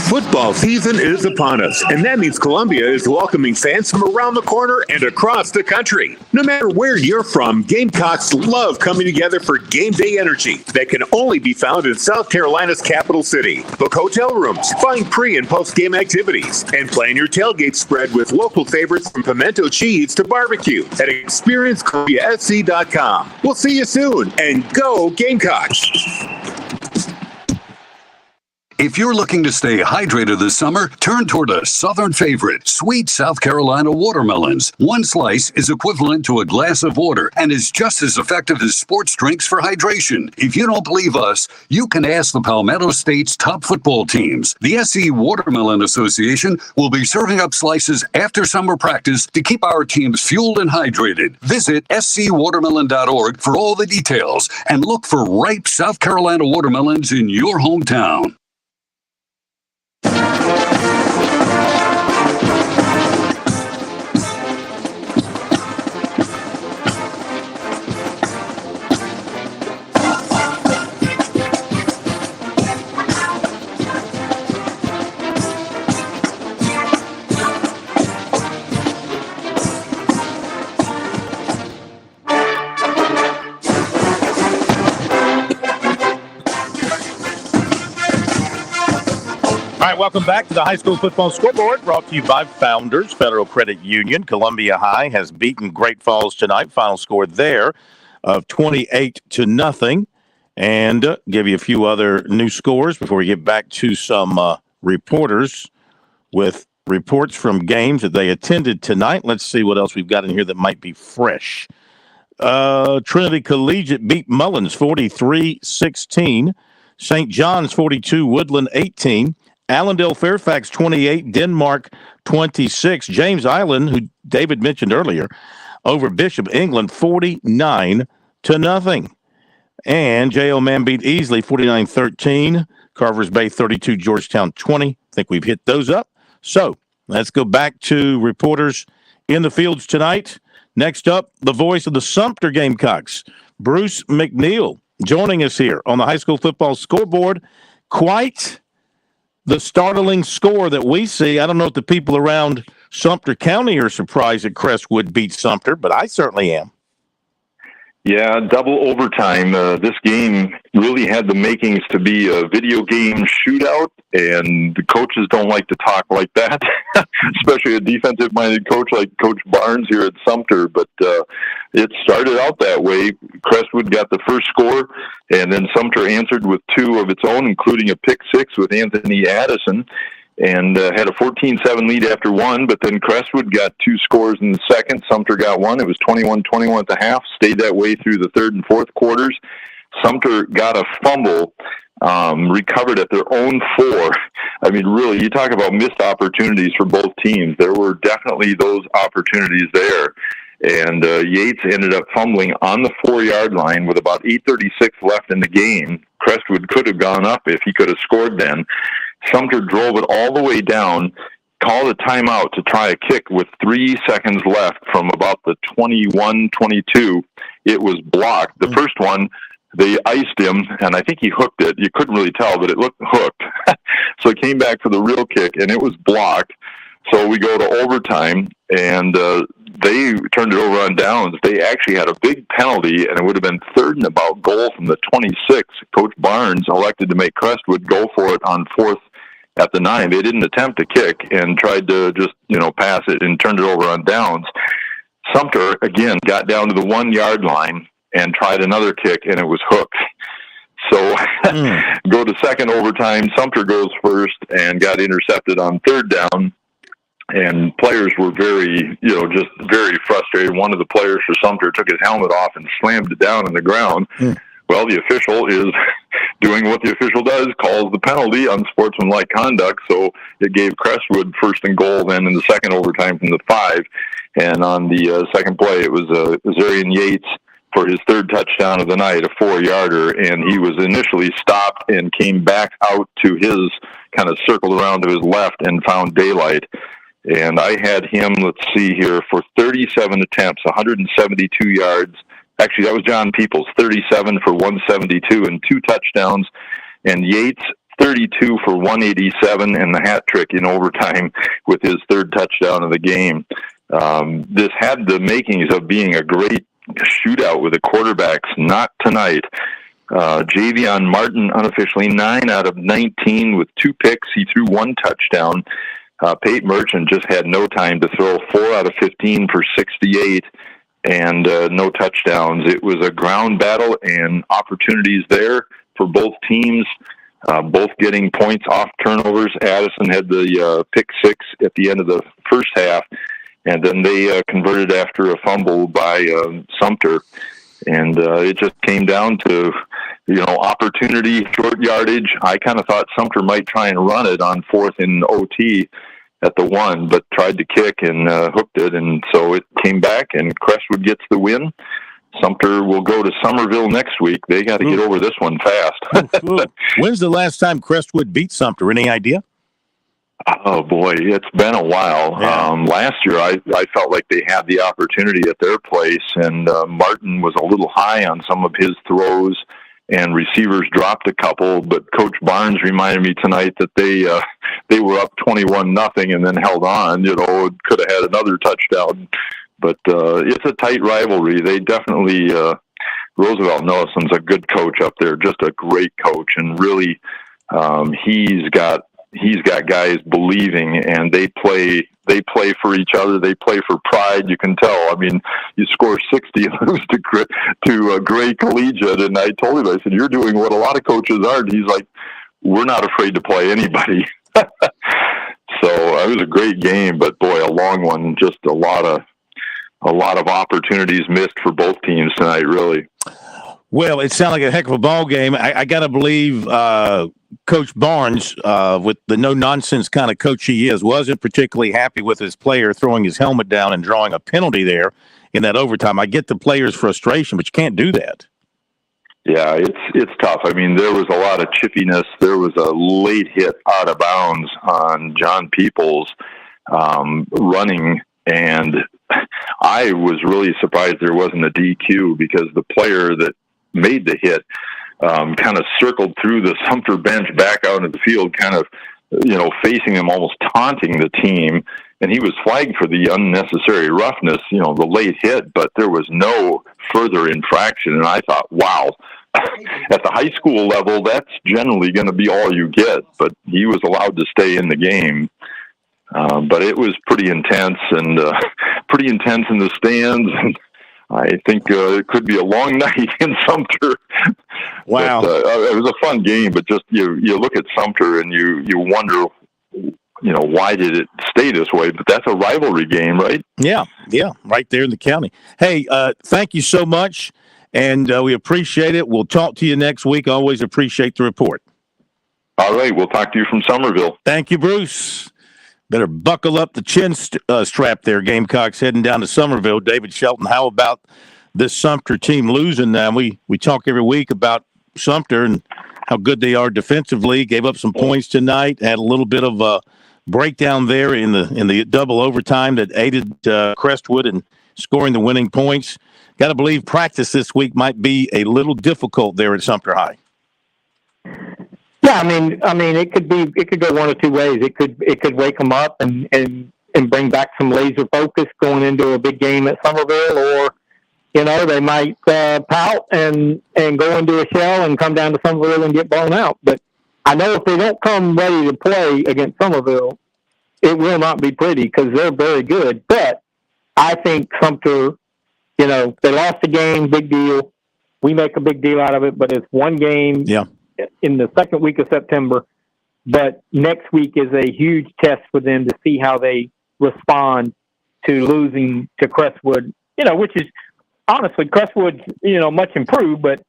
Football season is upon us, and that means Columbia is welcoming fans from around the corner and across the country. No matter where you're from, Gamecocks love coming together for game day energy that can only be found in South Carolina's capital city. Book hotel rooms, find pre- and post-game activities, and plan your tailgate spread with local favorites from pimento cheese to barbecue at experiencecolumbiasc.com. We'll see you soon, and go Gamecocks! If you're looking to stay hydrated this summer, turn toward a southern favorite, sweet South Carolina watermelons. One slice is equivalent to a glass of water and is just as effective as sports drinks for hydration. If you don't believe us, you can ask the Palmetto State's top football teams. The SC Watermelon Association will be serving up slices after summer practice to keep our teams fueled and hydrated. Visit scwatermelon.org for all the details and look for ripe South Carolina watermelons in your hometown. All right, welcome back to the High School Football Scoreboard, brought to you by Founders Federal Credit Union. Columbia High has beaten Great Falls tonight. Final score there of 28-0. And give you a few other new scores before we get back to some reporters with reports from games that they attended tonight. Let's see what else we've got in here that might be fresh. Trinity Collegiate beat Mullins 43-16. St. John's 42, Woodland 18. Allendale Fairfax 28, Denmark 26. James Island, who David mentioned earlier, over Bishop England 49-0. And J.O. Man beat Easley 49-13. Carvers Bay 32, Georgetown 20. I think we've hit those up. So let's go back to reporters in the fields tonight. Next up, the voice of the Sumter Gamecocks, Bruce McNeil, joining us here on the high school football scoreboard. Quite the startling score that we see. I don't know if the people around Sumter County are surprised that Crestwood beat Sumter, but I certainly am. Yeah, double overtime. This game really had the makings to be a video game shootout, and the coaches don't like to talk like that, especially a defensive-minded coach like Coach Barnes here at Sumter. But it started out that way. Crestwood got the first score, and then Sumter answered with two of its own, including a pick six with Anthony Addison, and had a 14-7 lead after one, but then Crestwood got two scores in the second. Sumter got one. It was 21-21 at the half, stayed that way through the third and fourth quarters. Sumter got a fumble, recovered at their own 4. I mean, really, you talk about missed opportunities for both teams. There were definitely those opportunities there. And Yates ended up fumbling on the 4-yard line with about 8:36 left in the game. Crestwood could have gone up if he could have scored then. Sumter drove it all the way down, called a timeout to try a kick with 3 seconds left from about the 21-22. It was blocked. The first one, they iced him, and I think he hooked it. You couldn't really tell, but it looked hooked. So it came back for the real kick, and it was blocked. So we go to overtime, and they turned it over on downs. They actually had a big penalty, and it would have been 3rd and about goal from the 26. Coach Barnes elected to make Crestwood go for it on 4th at the 9. They didn't attempt to kick and tried to just, pass it and turned it over on downs. Sumter, again, got down to the 1-yard line and tried another kick, and it was hooked. So go to second overtime. Sumter goes first and got intercepted on 3rd down. And players were very, just very frustrated. One of the players for Sumter took his helmet off and slammed it down on the ground. Well, the official is doing what the official does, calls the penalty, unsportsmanlike conduct. So it gave Crestwood 1st and goal then in the second overtime from the 5. And on the second play, it was Azarian Yates for his 3rd touchdown of the night, a 4-yarder. And he was initially stopped and came back out to his, kind of circled around to his left and found daylight. And I had him, let's see here, for 37 attempts, 172 yards. Actually, that was John Peoples, 37 for 172 and 2 touchdowns. And Yates, 32 for 187 and the hat trick in overtime with his 3rd touchdown of the game. This had the makings of being a great shootout with the quarterbacks. Not tonight. Javion Martin, unofficially 9 out of 19 with 2 picks. He threw 1 touchdown. Pate Merchant just had no time to throw, 4 out of 15 for 68 and no touchdowns. It was a ground battle and opportunities there for both teams, both getting points off turnovers. Addison had the pick 6 at the end of the first half, and then they converted after a fumble by Sumter. And it just came down to, opportunity, short yardage. I kind of thought Sumter might try and run it on 4th and OT at the 1, but tried to kick and hooked it. And so it came back, and Crestwood gets the win. Sumter will go to Somerville next week. They got to get over this one fast. When's the last time Crestwood beat Sumter? Any idea? Oh, boy, it's been a while. Yeah. Last year, I felt like they had the opportunity at their place, and Martin was a little high on some of his throws, and receivers dropped a couple, but Coach Barnes reminded me tonight that they were up 21-0 and then held on. Could have had another touchdown. But it's a tight rivalry. They definitely Roosevelt Nellison's a good coach up there, just a great coach, and really he's got guys believing, and they play for each other. They play for pride. You can tell. I mean, you score 60 and lose to Gray Collegiate, and I told him, I said, you're doing what a lot of coaches aren't. He's like, we're not afraid to play anybody. So it was a great game, but boy, a long one. Just a lot of opportunities missed for both teams tonight, really. Well, it sounded like a heck of a ball game. I got to believe Coach Barnes, with the no-nonsense kind of coach he is, wasn't particularly happy with his player throwing his helmet down and drawing a penalty there in that overtime. I get the player's frustration, but you can't do that. Yeah, it's tough. I mean, there was a lot of chippiness. There was a late hit out of bounds on John Peoples running, and I was really surprised there wasn't a DQ because the player that made the hit kind of circled through the Sumter bench back out into the field, kind of, facing them, almost taunting the team. And he was flagged for the unnecessary roughness, the late hit, but there was no further infraction. And I thought, wow, at the high school level, that's generally going to be all you get. But he was allowed to stay in the game. But it was pretty intense and pretty intense in the stands. And I think it could be a long night in Sumter. Wow. But, it was a fun game, but just you look at Sumter and you wonder, why did it stay this way? But that's a rivalry game, right? Yeah, right there in the county. Hey, thank you so much, and we appreciate it. We'll talk to you next week. Always appreciate the report. All right, we'll talk to you from Somerville. Thank you, Bruce. Better buckle up the chin strap there, Gamecocks, heading down to Somerville. David Shelton, how about this Sumter team losing now? We talk every week about Sumter and how good they are defensively. Gave up some points tonight, had a little bit of a breakdown there in the double overtime that aided Crestwood in scoring the winning points. Got to believe practice this week might be a little difficult there at Sumter High. Yeah, I mean, it could go one of two ways. It could wake them up and bring back some laser focus going into a big game at Somerville, or they might pout and go into a shell and come down to Somerville and get blown out. But I know if they don't come ready to play against Somerville, it will not be pretty because they're very good. But I think Sumter, they lost the game, big deal. We make a big deal out of it, but it's one game. Yeah. In the second week of September, but next week is a huge test for them to see how they respond to losing to Crestwood, which is honestly Crestwood's, much improved, but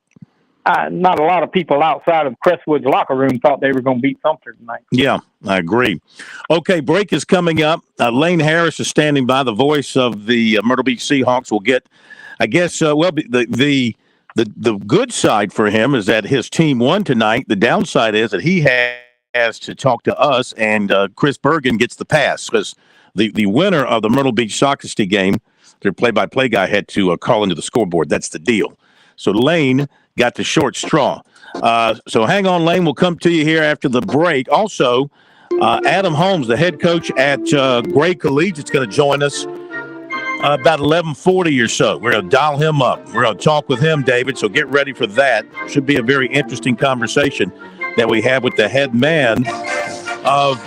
not a lot of people outside of Crestwood's locker room thought they were going to beat Sumter tonight. Yeah, I agree. Okay, break is coming up. Lane Harris is standing by, the voice of the Myrtle Beach Seahawks. Will get, I guess, the good side for him is that his team won tonight. The downside is that he has to talk to us, and Chris Bergen gets the pass because the winner of the Myrtle Beach Sockesty game, their play-by-play guy had to call into the scoreboard. That's the deal. So Lane got the short straw. So hang on, Lane. We'll come to you here after the break. Also, Adam Holmes, the head coach at Gray Collegiate, is going to join us about 11:40 or so. We're going to dial him up. We're going to talk with him, David, so get ready for that. Should be a very interesting conversation that we have with the head man of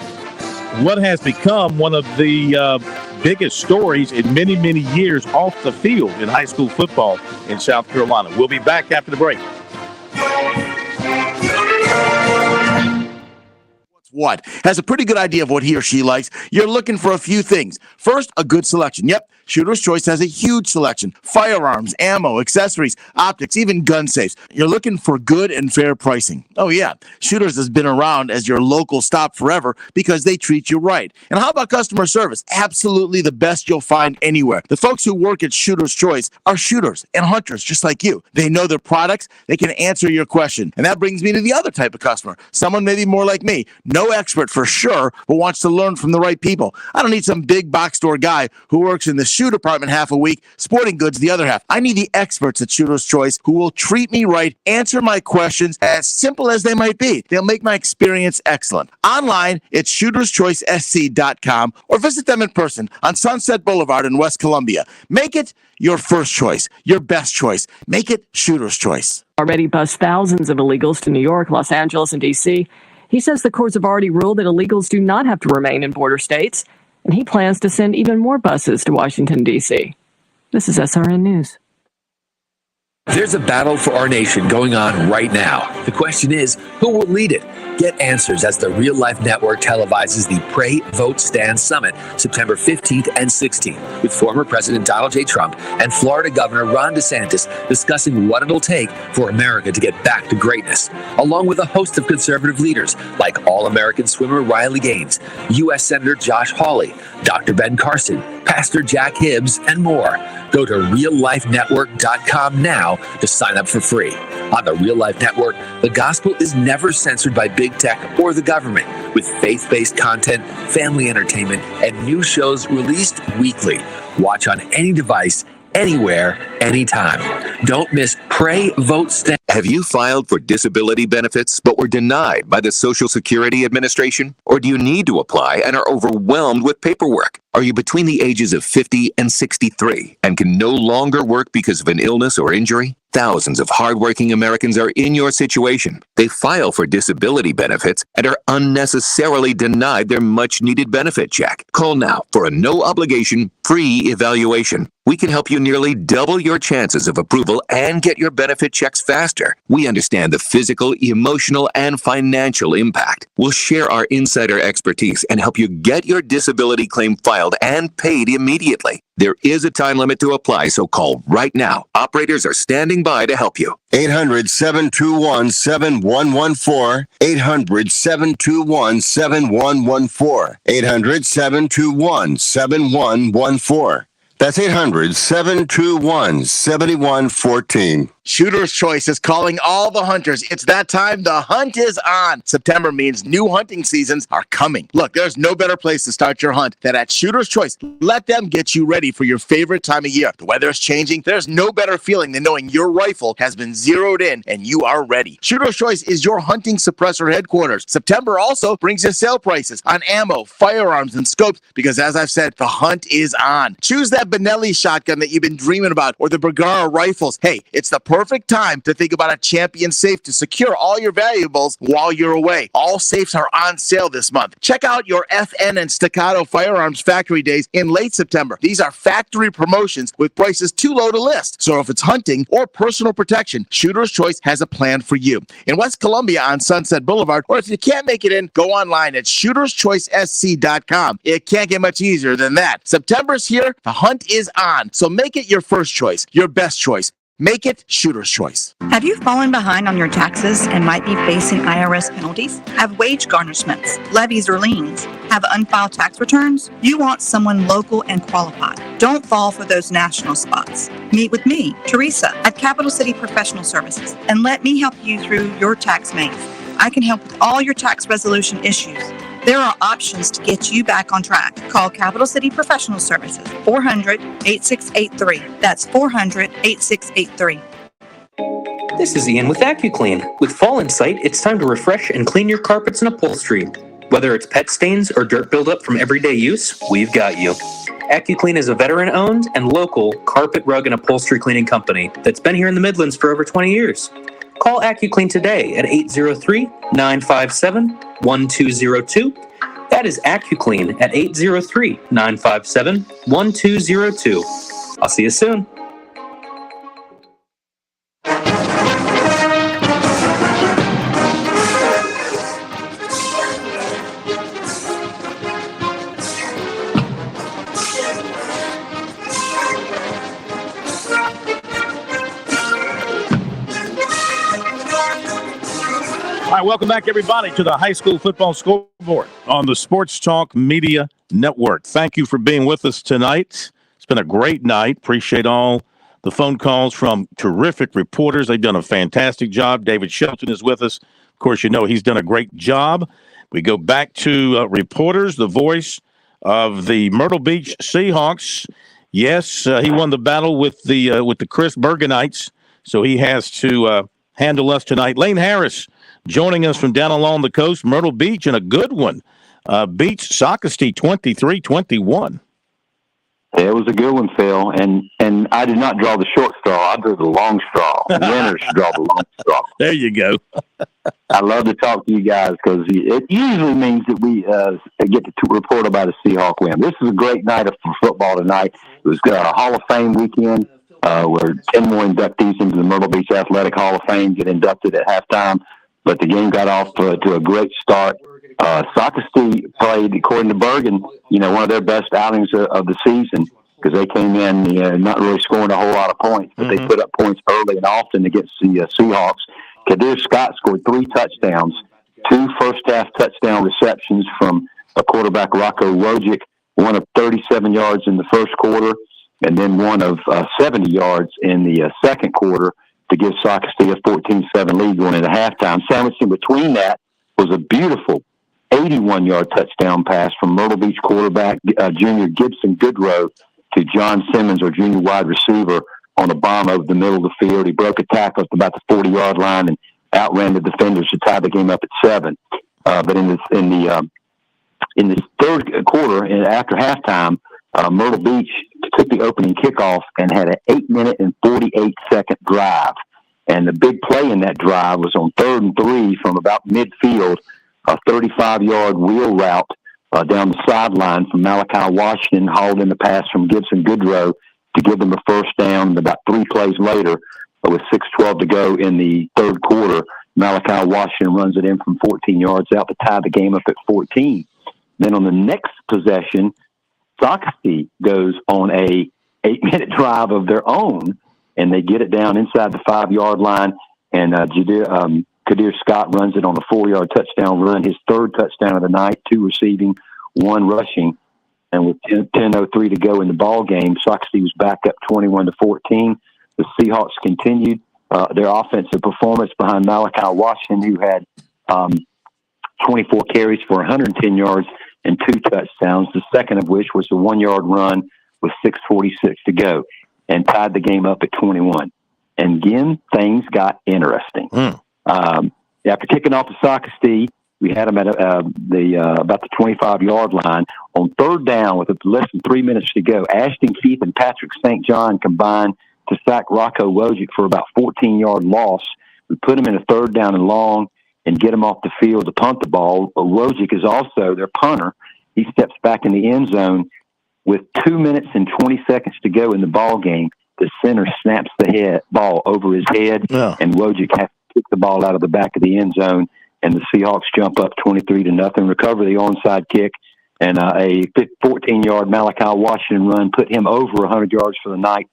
what has become one of the biggest stories in many, many years off the field in high school football in South Carolina. We'll be back after the break. What has a pretty good idea of what he or she likes. You're looking for a few things. First, a good selection. Yep, Shooter's Choice has a huge selection. Firearms, ammo, accessories, optics, even gun safes. You're looking for good and fair pricing. Oh yeah, Shooter's has been around as your local stop forever because they treat you right. And how about customer service? Absolutely the best you'll find anywhere. The folks who work at Shooter's Choice are shooters and hunters just like you. They know their products. They can answer your question. And that brings me to the other type of customer. Someone maybe more like me. No expert for sure, but wants to learn from the right people. I don't need some big box store guy who works in the shoe department half a week, sporting goods the other half. I need the experts at Shooter's Choice who will treat me right, answer my questions as simple as they might be. They'll make my experience excellent. Online, it's shooterschoicesc.com or visit them in person on Sunset Boulevard in West Columbia. Make it your first choice, your best choice. Make it Shooter's Choice. Already bussed thousands of illegals to New York, Los Angeles, and D.C. He says the courts have already ruled that illegals do not have to remain in border states, and he plans to send even more buses to Washington, D.C. This is SRN News. There's a battle for our nation going on right now. The question is, who will lead it? Get answers as the Real Life Network televises the Pray, Vote, Stand Summit September 15th and 16th with former President Donald J. Trump and Florida Governor Ron DeSantis discussing what it'll take for America to get back to greatness, along with a host of conservative leaders like All-American swimmer Riley Gaines, U.S. Senator Josh Hawley, Dr. Ben Carson, Pastor Jack Hibbs, and more. Go to reallifenetwork.com now to sign up for free. On the Real Life Network, the gospel is never censored by big tech or the government, with faith-based content, family entertainment, and new shows released weekly. Watch on any device, anywhere, anytime. Don't miss Pray, Vote, Stand. Have you filed for disability benefits but were denied by the Social Security Administration? Or do you need to apply and are overwhelmed with paperwork? Are you between the ages of 50 and 63 and can no longer work because of an illness or injury? Thousands of hardworking Americans are in your situation. They file for disability benefits and are unnecessarily denied their much-needed benefit check. Call now for a no-obligation, free evaluation. We can help you nearly double your chances of approval and get your benefit checks faster. We understand the physical, emotional, and financial impact. We'll share our insider expertise and help you get your disability claim filed and paid immediately. There is a time limit to apply, so call right now. Operators are standing by to help you. 800-721-7114. 800-721-7114. 800-721-7114. That's 800-721-7114. Shooter's Choice is calling all the hunters. It's that time. The hunt is on. September means new hunting seasons are coming. Look, there's no better place to start your hunt than at Shooter's Choice. Let them get you ready for your favorite time of year. The weather is changing. There's no better feeling than knowing your rifle has been zeroed in and you are ready. Shooter's Choice is your hunting suppressor headquarters. September also brings you sale prices on ammo, firearms, and scopes because, as I've said, the hunt is on. Choose that Benelli shotgun that you've been dreaming about or the Bergara rifles. Hey, it's the perfect time to think about a Champion safe to secure all your valuables while you're away. All safes are on sale this month. Check out your FN and Staccato Firearms Factory Days in late September. These are factory promotions with prices too low to list. So if it's hunting or personal protection, Shooter's Choice has a plan for you. In West Columbia on Sunset Boulevard, or if you can't make it in, go online at shooterschoicesc.com. It can't get much easier than that. September's here. The hunt is on. So make it your first choice, your best choice. Make it Shooter's Choice. Have you fallen behind on your taxes and might be facing IRS penalties? Have wage garnishments, levies, or liens? Have unfiled tax returns? You want someone local and qualified. Don't fall for those national spots. Meet with me, Teresa, at Capital City Professional Services, and let me help you through your tax maze. I can help with all your tax resolution issues. There are options to get you back on track. Call Capital City Professional Services, 400-8683. That's 400-8683. This is Ian with AccuClean. With fall in sight, it's time to refresh and clean your carpets and upholstery. Whether it's pet stains or dirt buildup from everyday use, we've got you. AccuClean is a veteran-owned and local carpet, rug, and upholstery cleaning company that's been here in the Midlands for over 20 years. Call AccuClean today at 803-957-1202. That is AccuClean at 803-957-1202. I'll see you soon. All right, welcome back, everybody, to the High School Football Scoreboard on the Sports Talk Media Network. Thank you for being with us tonight. It's been a great night. Appreciate all the phone calls from terrific reporters. They've done a fantastic job. David Shelton is with us. Of course, you know he's done a great job. We go back to reporters, the voice of the Myrtle Beach Seahawks. Yes, he won the battle with the Chris Berganites, so he has to handle us tonight. Lane Harris joining us from down along the coast, Myrtle Beach, and a good one. Beats Socastee 23-21. Yeah, it was a good one, Phil. And I did not draw the short straw. I drew the long straw. Winners draw the long straw. There you go. I love to talk to you guys because it usually means that we get to report about a Seahawk win. This is a great night for football tonight. It was a Hall of Fame weekend where 10 more inductees into the Myrtle Beach Athletic Hall of Fame get inducted at halftime. but the game got off to a great start. Socastee played, according to Bergen, one of their best outings of the season, because they came in not really scoring a whole lot of points, but they put up points early and often against the Seahawks. Kadir Scott scored 3 touchdowns, 2 first-half touchdown receptions from a quarterback, Rocco Wojcik, one of 37 yards in the first quarter, and then one of 70 yards in the second quarter to give Socastee a 14-7 lead going into halftime. Sandwiched in between that was a beautiful 81-yard touchdown pass from Myrtle Beach quarterback junior Gibson Goodrow to John Simmons, our junior wide receiver, on a bomb over the middle of the field. He broke a tackle at about the 40-yard line and outran the defenders to tie the game up at 7. But in the third quarter, and after halftime, Myrtle Beach took the opening kickoff and had an 8-minute and 48-second drive. And the big play in that drive was on 3rd and 3 from about midfield, a 35-yard wheel route down the sideline from Malachi Washington, hauled in the pass from Gibson Goodrow to give them a first down. And about 3 plays later, with 6:12 to go in the third quarter, Malachi Washington runs it in from 14 yards out to tie the game up at 14. Then on the next possession, Socastee goes on a 8-minute drive of their own, and they get it down inside the 5-yard line, and Kadir Scott runs it on a 4-yard touchdown run, his 3rd touchdown of the night, 2 receiving, 1 rushing. And with 10:03 to go in the ball game, Socastee was back up 21-14. The Seahawks continued their offensive performance behind Malachi Washington, who had 24 carries for 110 yards and 2 touchdowns, the second of which was a 1-yard run with 6:46 to go, and tied the game up at 21. And again, things got interesting. After kicking off the Socastee, we had them at about the 25-yard line. On 3rd down, with less than 3 minutes to go, Ashton Keith and Patrick St. John combined to sack Rocco Wojcik for about 14-yard loss. We put him in a 3rd down and long and get him off the field to punt the ball. Wojcik is also their punter. He steps back in the end zone with 2 minutes and 20 seconds to go in the ball game. The center snaps the ball over his head, and Wojcik has to kick the ball out of the back of the end zone, and the Seahawks jump up 23-0, recover the onside kick, and a 14-yard Malachi Washington run put him over 100 yards for the night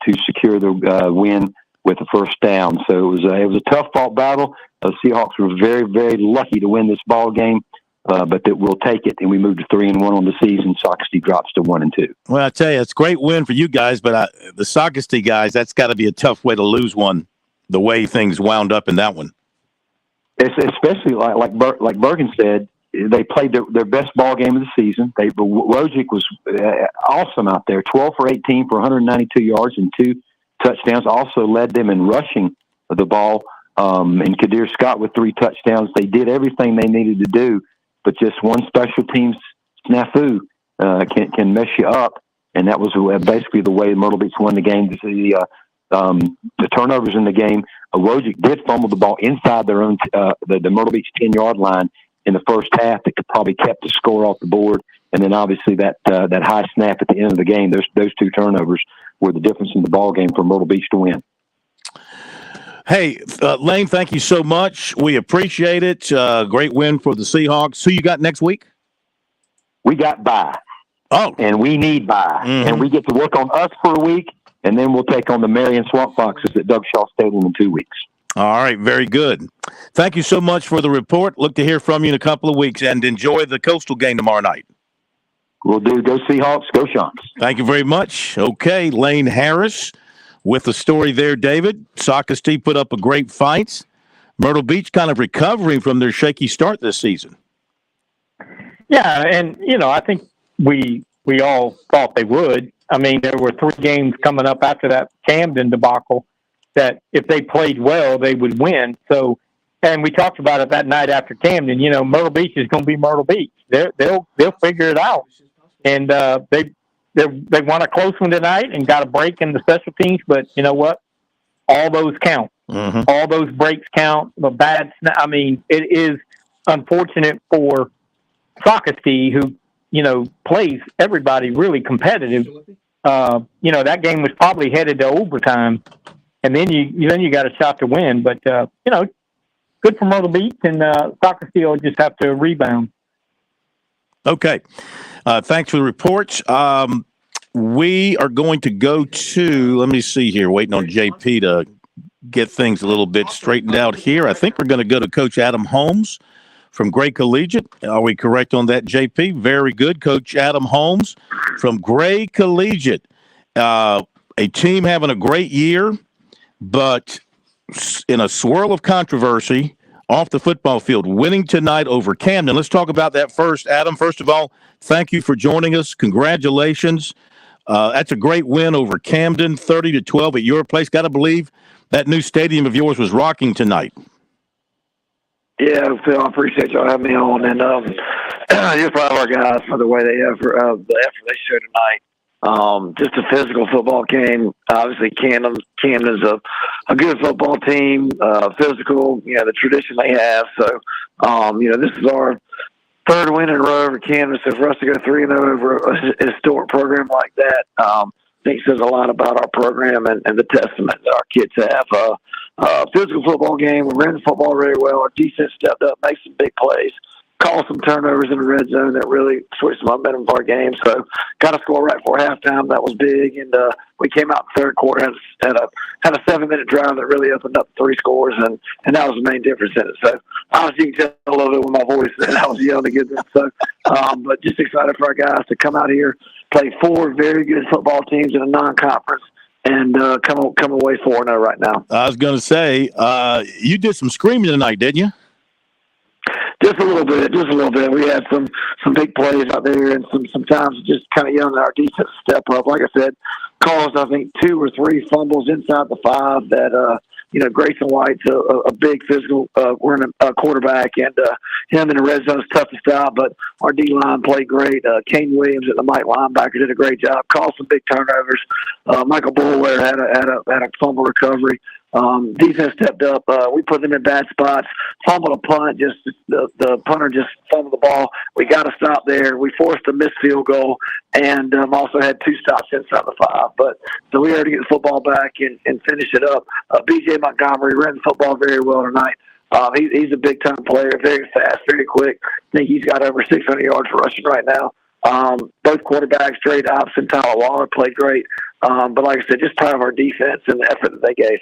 to secure the win with a first down. So it was a tough fought battle. The Seahawks were very, very lucky to win this ball game, but we'll take it, and we moved to 3-1 on the season. Socastee drops to 1-2. Well, I tell you, it's a great win for you guys, but the Socastee guys, that's got to be a tough way to lose one, the way things wound up in that one. It's especially like Bergen said, they played their best ball game of the season. Wojcik was awesome out there, 12 for 18 for 192 yards and 2 touchdowns. Also led them in rushing the ball. And Kadir Scott with 3 touchdowns. They did everything they needed to do, but just one special teams snafu can mess you up. And that was basically the way Myrtle Beach won the game. The turnovers in the game, Wojcik did fumble the ball inside their own the Myrtle Beach 10-yard line in the first half. That could probably kept the score off the board, and then obviously that high snap at the end of the game. Those 2 turnovers were the difference in the ball game for Myrtle Beach to win. Hey, Lane, thank you so much. We appreciate it. Great win for the Seahawks. Who you got next week? We got bye. Oh, and we need bye, and we get to work on us for a week. And then we'll take on the Marion Swamp Foxes at Doug Shaw Stadium in 2 weeks. All right, very good. Thank you so much for the report. Look to hear from you in a couple of weeks, and enjoy the Coastal game tomorrow night. We'll do. Go Seahawks, go Sharks. Thank you very much. Okay, Lane Harris with the story there, David. Socastee put up a great fight. Myrtle Beach kind of recovering from their shaky start this season. Yeah, and, I think we all thought they would. I mean, there were 3 games coming up after that Camden debacle that if they played well, they would win. So, and we talked about it that night after Camden. Myrtle Beach is going to be Myrtle Beach. They'll figure it out. And they won a close one tonight and got a break in the special teams. But you know what? All those count. Mm-hmm. All those breaks count. The it is unfortunate for Socastee, who plays everybody really competitive. That game was probably headed to overtime, and then you got a shot to win. But good for Myrtle Beach, and Soccer Field just have to rebound. Okay. Thanks for the reports. We are going to go to, let me see here, waiting on JP to get things a little bit straightened out here. I think we're going to go to Coach Adam Holmes from Gray Collegiate. Are we correct on that, JP? Very good. Coach Adam Holmes from Gray Collegiate. A team having a great year, but in a swirl of controversy off the football field, winning tonight over Camden. Let's talk about that first. Adam, first of all, thank you for joining us. Congratulations. That's a great win over Camden, 30-12 at your place. Got to believe that new stadium of yours was rocking tonight. Yeah, Phil, I appreciate y'all having me on, and just proud of our guys for the way the effort they showed tonight. Just a physical football game. Obviously, Camden's a good football team, physical. The tradition they have. So, this is our third win in a row over Camden. So for us to go 3-0 over a historic program like that, I think says a lot about our program and the testament that our kids have. Physical football game. We ran the football very well. Our defense stepped up, made some big plays, caused some turnovers in the red zone that really switched the momentum of our game. So got a score right before halftime. That was big. And we came out in the third quarter, had a 7-minute drive that really opened up 3 scores, and that was the main difference in it. So obviously you can tell a little bit with my voice that I was yelling to get this. So, but just excited for our guys to come out here, play 4 very good football teams in a non-conference, and come away 4-0 right now. I was going to say, you did some screaming tonight, didn't you? Just a little bit. We had some big plays out there, and sometimes just kind of yelling at our defense to step up. Like I said, caused, I think, 2 or 3 fumbles inside the 5 that, Grayson White's a big physical running quarterback, and him in the red zone is tough to stop, but our D-line played great. Kane Williams at the Mike linebacker did a great job, caused some big turnovers. Michael Boulware had a fumble recovery. Defense stepped up. We put them in bad spots. Fumbled a punt. The punter just fumbled the ball. We got to stop there. We forced a missed field goal, and also had 2 stops inside the 5. But so we had to get the football back and finish it up. B.J. Montgomery ran the football very well tonight. He's a big time player, very fast, very quick. I think he's got over 600 yards rushing right now. Both quarterbacks, Dre Dobbs and Tyler Waller, played great. But like I said, just proud of our defense and the effort that they gave.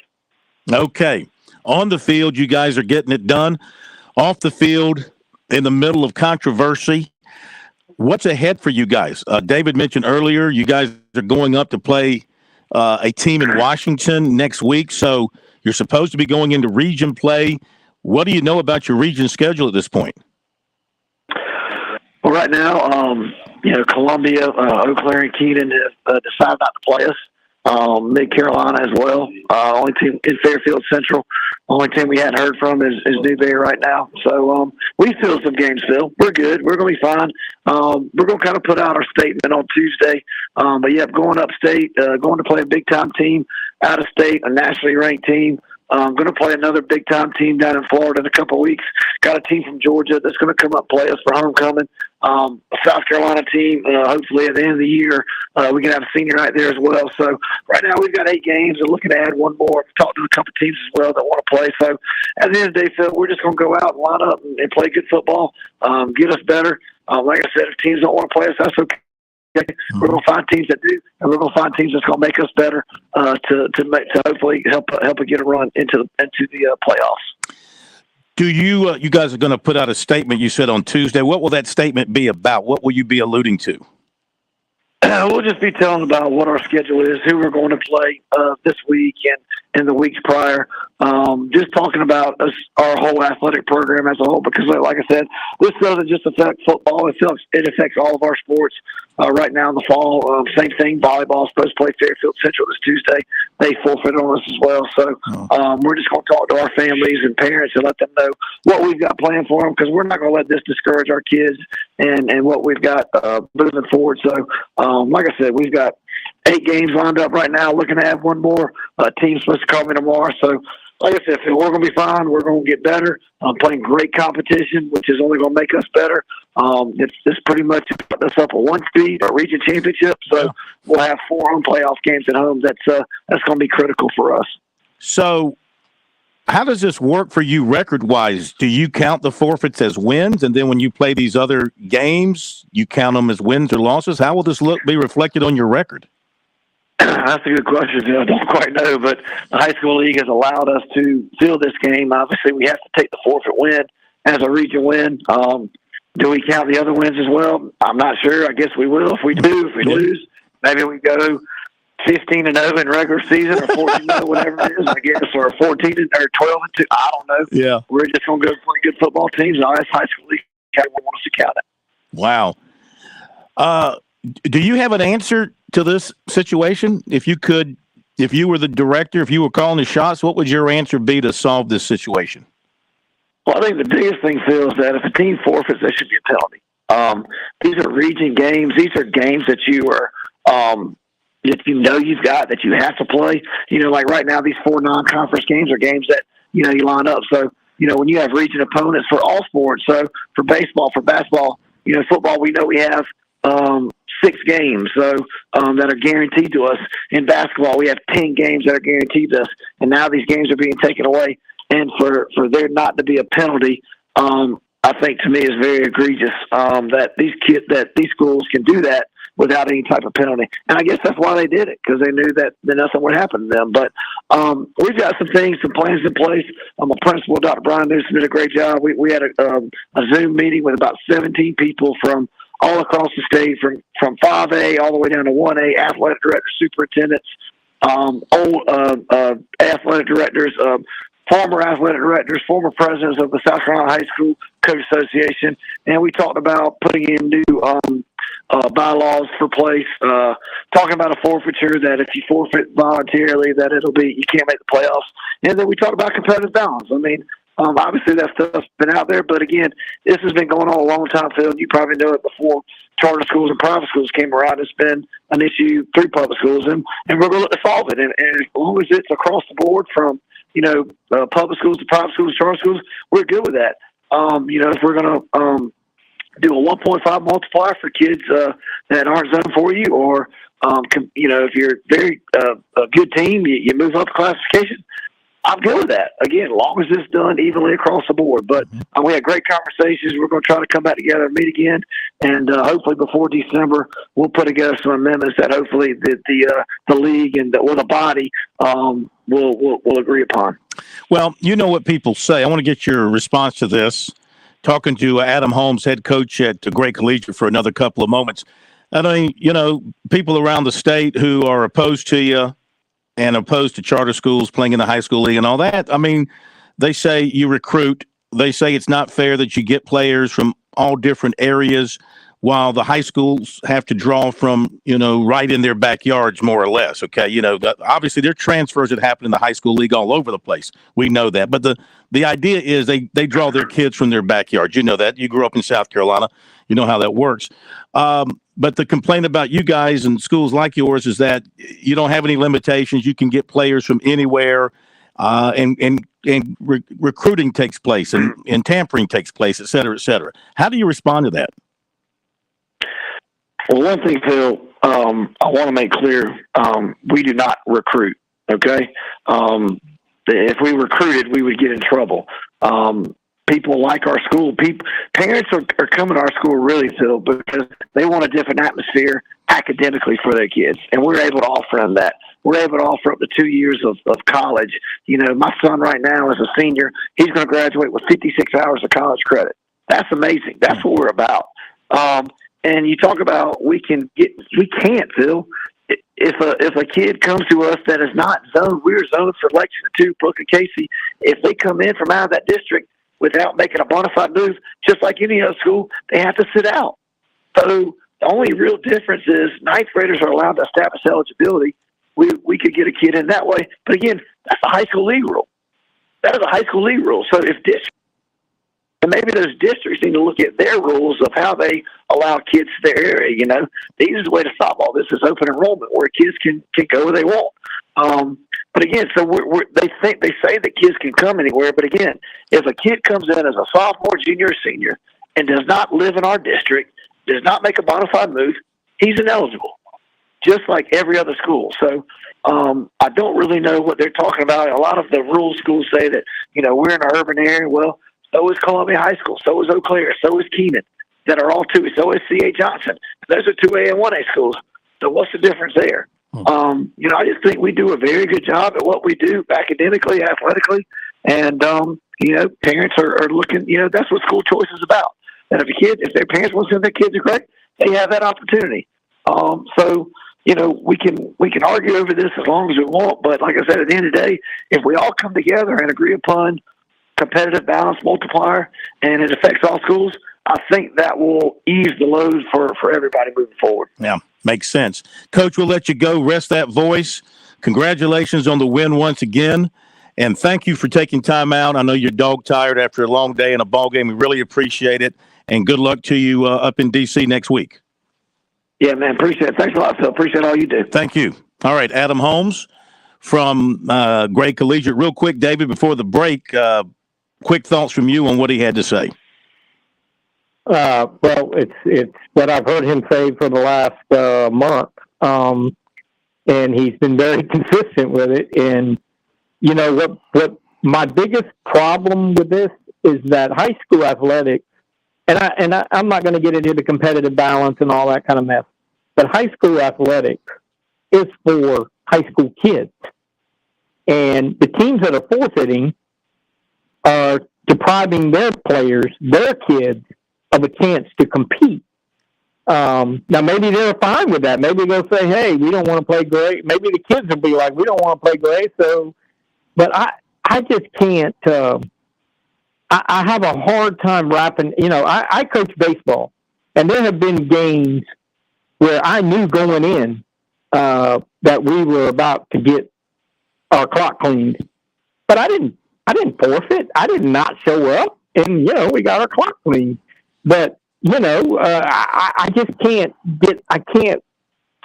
Okay. On the field, you guys are getting it done. Off the field, in the middle of controversy, what's ahead for you guys? David mentioned earlier you guys are going up to play a team in Washington next week, so you're supposed to be going into region play. What do you know about your region schedule at this point? Well, right now, Columbia, Eau Claire, and Keaton have decided not to play us. Mid-Carolina as well. Only team in Fairfield Central. Only team we hadn't heard from is Newberry right now. So we still some games still. We're good. We're going to be fine. We're going to kind of put out our statement on Tuesday. But, yeah, going upstate, going to play a big-time team out of state, a nationally ranked team. Going to play another big-time team down in Florida in a couple of weeks. Got a team from Georgia that's going to come up and play us for homecoming. A South Carolina team, hopefully at the end of the year, we can have a senior night there as well. So right now we've got 8 games and looking to add 1 more. We've talked to a couple teams as well that want to play. So at the end of the day, Phil, we're just going to go out and line up and play good football, get us better. Like I said, if teams don't want to play us, that's okay. We're going to find teams that do, and we're going to find teams that's going to make us better to hopefully help get a run into the playoffs. Do you guys are going to put out a statement? You said on Tuesday. What will that statement be about? What will you be alluding to? We'll just be telling about what our schedule is, who we're going to play this week and the weeks prior. Just talking about our whole athletic program as a whole, because like I said, this doesn't just affect football. It affects all of our sports. Right now in the fall, same thing. Volleyball is supposed to play Fairfield Central this Tuesday. They forfeited on us as well. So we're just going to talk to our families and parents and let them know what we've got planned for them, because we're not going to let this discourage our kids and what we've got moving forward. So like I said, we've got 8 games lined up right now, looking to have 1 more. Team's supposed to call me tomorrow. So like I said, Phil, we're going to be fine. We're going to get better. Playing great competition, which is only going to make us better. It's pretty much put us up a 1 seed, a region championship. So we'll have 4 home playoff games at home. That's going to be critical for us. So How does this work for you record-wise? Do you count the forfeits as wins, and then when you play these other games, you count them as wins or losses? How will this be reflected on your record? That's a good question, Phil. I don't quite know, but the high school league has allowed us to fill this game. Obviously, we have to take the forfeit win as a region win. Do we count the other wins as well? I'm not sure. I guess we will. If we do, if we lose, maybe we go 15-0 in regular season, or 14-0, whatever it is, I guess, or 14 or 12-2. I don't know. Yeah, we're just going to go play good football teams. And that's high school league. Everyone wants to count it. Wow. Do you have an answer to this situation? If you were the director, if you were calling the shots, what would your answer be to solve this situation? Well, I think the biggest thing, Phil, is that if a team forfeits, there should be a penalty. These are region games. These are games that you are that you've got, that you have to play. Like right now, these 4 non-conference games are games that, you line up. So, when you have region opponents for all sports, so for baseball, for basketball, football, we know we have 6 games that are guaranteed to us. In basketball, we have 10 games that are guaranteed to us, and now these games are being taken away. And for there not to be a penalty, I think to me is very egregious that these schools can do that without any type of penalty. And I guess that's why they did it, because they knew that nothing would happen to them. But we've got some plans in place. My principal, Dr. Brian Newsom, did a great job. We had a Zoom meeting with about 17 people from all across the state, from 5A all the way down to 1A, athletic directors, superintendents, athletic directors, former athletic directors, former presidents of the South Carolina High School Coach Association, and we talked about putting in new bylaws for place, talking about a forfeiture, that if you forfeit voluntarily, that you can't make the playoffs. And then we talked about competitive balance. I mean, obviously that stuff's been out there, but again, this has been going on a long time, Phil. You probably know it before charter schools and private schools came around. It's been an issue through public schools, and we're going to look to solve it. And as long as it's across the board from public schools to private schools, charter schools, we're good with that. If we're going to do a 1.5 multiplier for kids that aren't zoned for you, or if you're a good team, you move up the classification, I'm good with that. Again, as long as it's done evenly across the board. But we had great conversations. We're going to try to come back together and meet again, and hopefully before December, we'll put together some amendments that hopefully the league and the body will agree upon. Well, you know what people say. I want to get your response to this. Talking to Adam Holmes, head coach at Great Collegiate, for another couple of moments. I mean, people around the state who are opposed to you and opposed to charter schools playing in the high school league and all that. I mean, they say you recruit. They say it's not fair that you get players from all different areas, while the high schools have to draw from, right in their backyards, more or less. Okay. Obviously there are transfers that happen in the high school league all over the place. We know that. But the idea is they draw their kids from their backyard. You know that. You grew up in South Carolina. You know how that works. But the complaint about you guys and schools like yours is that you don't have any limitations. You can get players from anywhere, and recruiting takes place, and tampering takes place, et cetera, et cetera. How do you respond to that? Well, one thing, Phil, I want to make clear, we do not recruit, okay? If we recruited, we would get in trouble. People like our school. Parents are coming to our school really, Phil, because they want a different atmosphere academically for their kids, and we're able to offer them that. We're able to offer up to 2 years of college. My son right now is a senior. He's going to graduate with 56 hours of college credit. That's amazing. That's what we're about. And you talk about we can't, Phil. If a kid comes to us that is not zoned, we're zoned for Lexington 2, Brooke and Casey. If they come in from out of that district without making a bona fide move, just like any other school, they have to sit out. So the only real difference is ninth graders are allowed to establish eligibility. We could get a kid in that way. But again, that's a high school league rule. That is a high school league rule. So if and maybe those districts need to look at their rules of how they allow kids to their area. The easiest way to stop all this is open enrollment, where kids can go where they want. But again, so they say that kids can come anywhere. But again, if a kid comes in as a sophomore, junior, or senior and does not live in our district, does not make a bona fide move, he's ineligible. just like every other school. So I don't really know what they're talking about. A lot of the rural schools say that, we're in an urban area. Well, so is Columbia High School. So is Eau Claire. So is Keenan, that are all 2A. So is C.A. Johnson. Those are 2A and 1A schools. So what's the difference there? I just think we do a very good job at what we do academically, athletically. And, parents are looking, that's what school choice is about. And if their parents want to send their kids to great, they have that opportunity. We can argue over this as long as we want, but like I said, at the end of the day, if we all come together and agree upon competitive balance multiplier and it affects all schools, I think that will ease the load for everybody moving forward. Yeah, makes sense. Coach, we'll let you go. Rest that voice. Congratulations on the win once again. And thank you for taking time out. I know you're dog tired after a long day in a ball game. We really appreciate it. And good luck to you up in D.C. next week. Yeah, man. Appreciate it. Thanks a lot, Phil. Appreciate all you do. Thank you. All right, Adam Holmes from Gray Collegiate. Real quick, David, before the break, quick thoughts from you on what he had to say. Well, it's what I've heard him say for the last month, and he's been very consistent with it. And what my biggest problem with this is that high school athletics, and I'm not going to get into the competitive balance and all that kind of mess, but high school athletics is for high school kids, and the teams that are forfeiting are depriving their players, their kids, of a chance to compete. Now, maybe they're fine with that. Maybe they'll say, hey, we don't want to play Gray. Maybe the kids will be like, we don't want to play Gray. But I just can't. I have a hard time wrapping. I coach baseball, and there have been games where I knew going in that we were about to get our clock cleaned, but I didn't forfeit. I did not show up, and we got our clock cleaned. But I just can't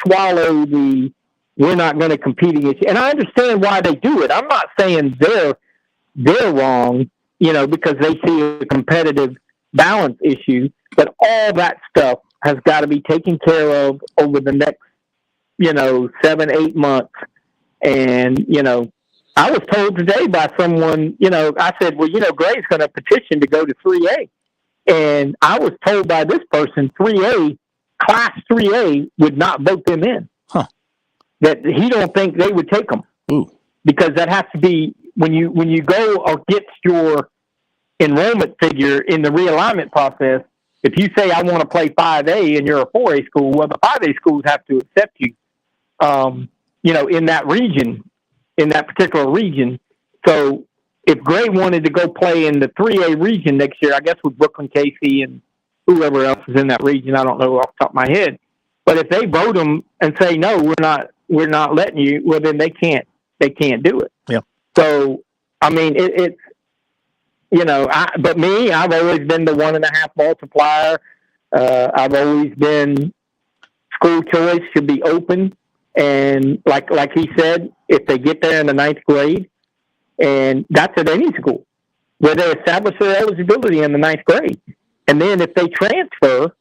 swallow the we're not going to compete against you. And I understand why they do it. I'm not saying they're wrong, because they see a competitive balance issue. But all that stuff has got to be taken care of over the next, 7-8 months. And, I was told today by someone, I said, well, Gray's going to petition to go to 3A. And I was told by this person, Class 3A would not vote them in. Huh. That he don't think they would take them. Ooh. Because that has to be when you go or get your enrollment figure in the realignment process. If you say I want to play 5A and you're a 4A school, well, the 5A schools have to accept you. In that region, in that particular region. So if Gray wanted to go play in the 3A region next year, I guess with Brooklyn, Casey, and whoever else is in that region, I don't know off the top of my head. But if they vote them and say no, we're not letting you, well then they can't do it. Yeah. So I mean, it's but me, I've always been the 1.5 multiplier. I've always been school choice should be open, and like he said, if they get there in the 9th grade. And that's at any school where they establish their eligibility in the 9th grade. And then if they transfer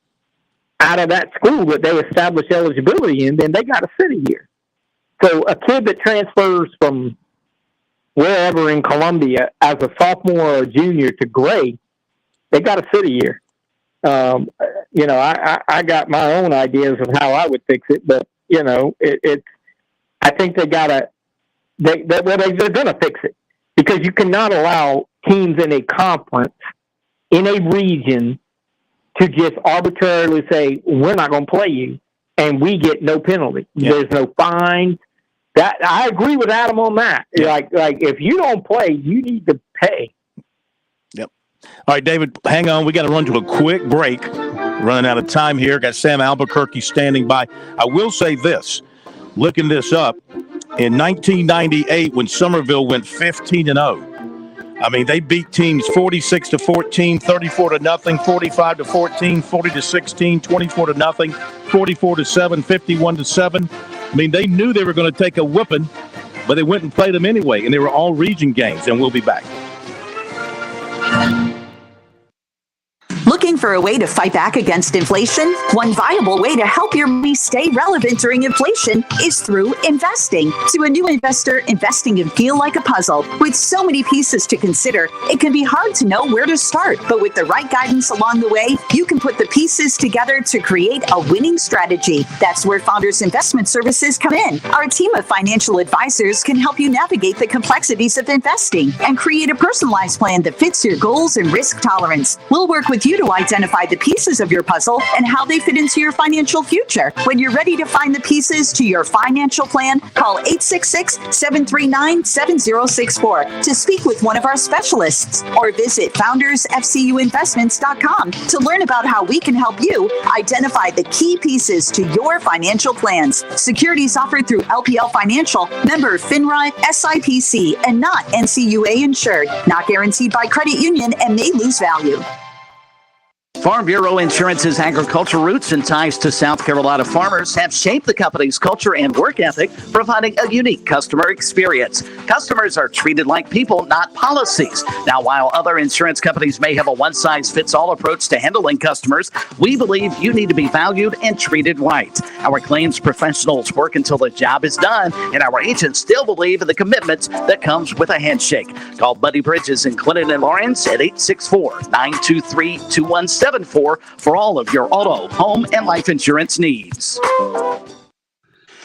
out of that school that they establish eligibility in, then they got to sit a year. So a kid that transfers from wherever in Columbia as a sophomore or a junior to Gray, they got to sit a year. I got my own ideas of how I would fix it, but I think they got to. They're going to fix it. Because you cannot allow teams in a conference, in a region, to just arbitrarily say, we're not going to play you, and we get no penalty. Yeah. There's no fines. That I agree with Adam on that. Yeah. Like if you don't play, you need to pay. Yep. All right, David, hang on. We got to run to a quick break. Running out of time here. Got Sam Albuquerque standing by. I will say this. Looking this up, in 1998, when Somerville went 15-0, I mean, they beat teams 46-14, 34-0, 45-14, 40-16, 24-0, 44-7, 51-7. I mean, they knew they were going to take a whipping, but they went and played them anyway, and they were all region games. And we'll be back. Looking Looking for a way to fight back against inflation? One viable way to help your money stay relevant during inflation is through investing. To a new investor, investing can feel like a puzzle. With so many pieces to consider, it can be hard to know where to start. But with the right guidance along the way, you can put the pieces together to create a winning strategy. That's where Founders Investment Services come in. Our team of financial advisors can help you navigate the complexities of investing and create a personalized plan that fits your goals and risk tolerance. We'll work with you to identify the pieces of your puzzle and how they fit into your financial future. When you're ready to find the pieces to your financial plan, call 866-739-7064 to speak with one of our specialists or visit foundersfcuinvestments.com to learn about how we can help you identify the key pieces to your financial plans. Securities offered through LPL Financial, member FINRA, SIPC, and not NCUA insured. Not guaranteed by credit union and may lose value. Farm Bureau Insurance's agricultural roots and ties to South Carolina farmers have shaped the company's culture and work ethic, providing a unique customer experience. Customers are treated like people, not policies. Now, while other insurance companies may have a one-size-fits-all approach to handling customers, we believe you need to be valued and treated right. Our claims professionals work until the job is done, and our agents still believe in the commitment that comes with a handshake. Call Buddy Bridges in Clinton and Lawrence at 864-923-2174 for all of your auto, home, and life insurance needs.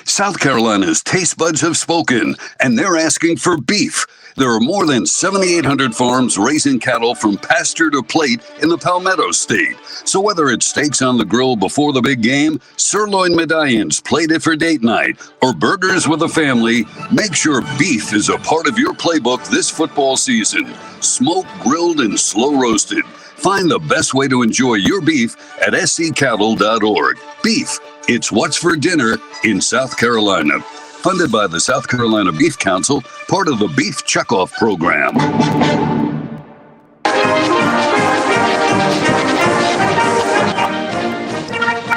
South Carolina's taste buds have spoken, and they're asking for beef. There are more than 7,800 farms raising cattle from pasture to plate in the Palmetto State. So whether it's steaks on the grill before the big game, sirloin medallions plated for date night, or burgers with a family, make sure beef is a part of your playbook this football season. Smoked, grilled, and slow roasted. Find the best way to enjoy your beef at scattle.org. Beef, it's what's for dinner in South Carolina. Funded by the South Carolina Beef Council, part of the Beef Checkoff program.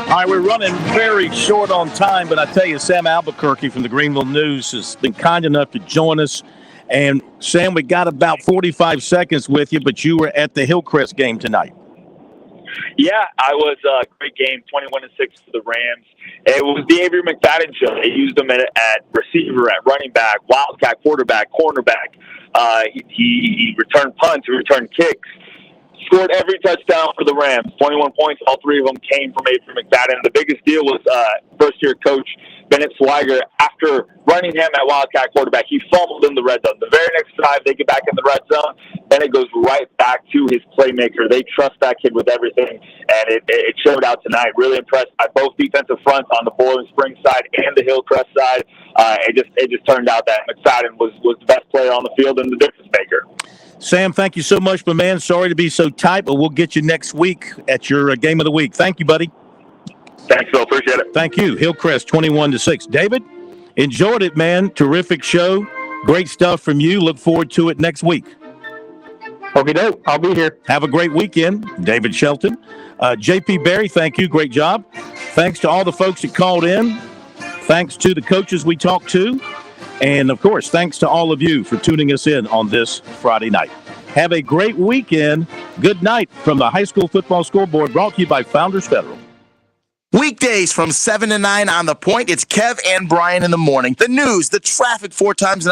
All right, we're running very short on time, but I tell you, Sam Albuquerque from the Greenville News has been kind enough to join us. And, Sam, we got about 45 seconds with you, but you were at the Hillcrest game tonight. Yeah, I was a great game, 21-6 for the Rams. It was the Avery McFadden show. They used him at receiver, at running back, wildcat, quarterback, cornerback. He returned punts, he returned kicks. Scored every touchdown for the Rams, 21 points. All three of them came from Avery McFadden. The biggest deal was first-year coach Bennett Swiger. After running him at wildcat quarterback, he fumbled in the red zone. The very next drive, they get back in the red zone, and it goes right back to his playmaker. They trust that kid with everything, and it showed out tonight. Really impressed by both defensive fronts on the Boiling Springs side and the Hillcrest side. It just turned out that McFadden was the best player on the field and the difference maker. Sam, thank you so much, my man. Sorry to be so tight, but we'll get you next week at your game of the week. Thank you, buddy. Thanks, Phil. Appreciate it. Thank you. Hillcrest 21-6. David, enjoyed it, man. Terrific show. Great stuff from you. Look forward to it next week. Okay, dope. I'll be here. Have a great weekend, David Shelton. JP Barry, thank you. Great job. Thanks to all the folks that called in. Thanks to the coaches we talked to. And, of course, thanks to all of you for tuning us in on this Friday night. Have a great weekend. Good night from the High School Football Scoreboard, brought to you by Founders Federal. Weekdays from 7 to 9 on The Point. It's Kev and Brian in the morning. The news, the traffic 4 times an hour.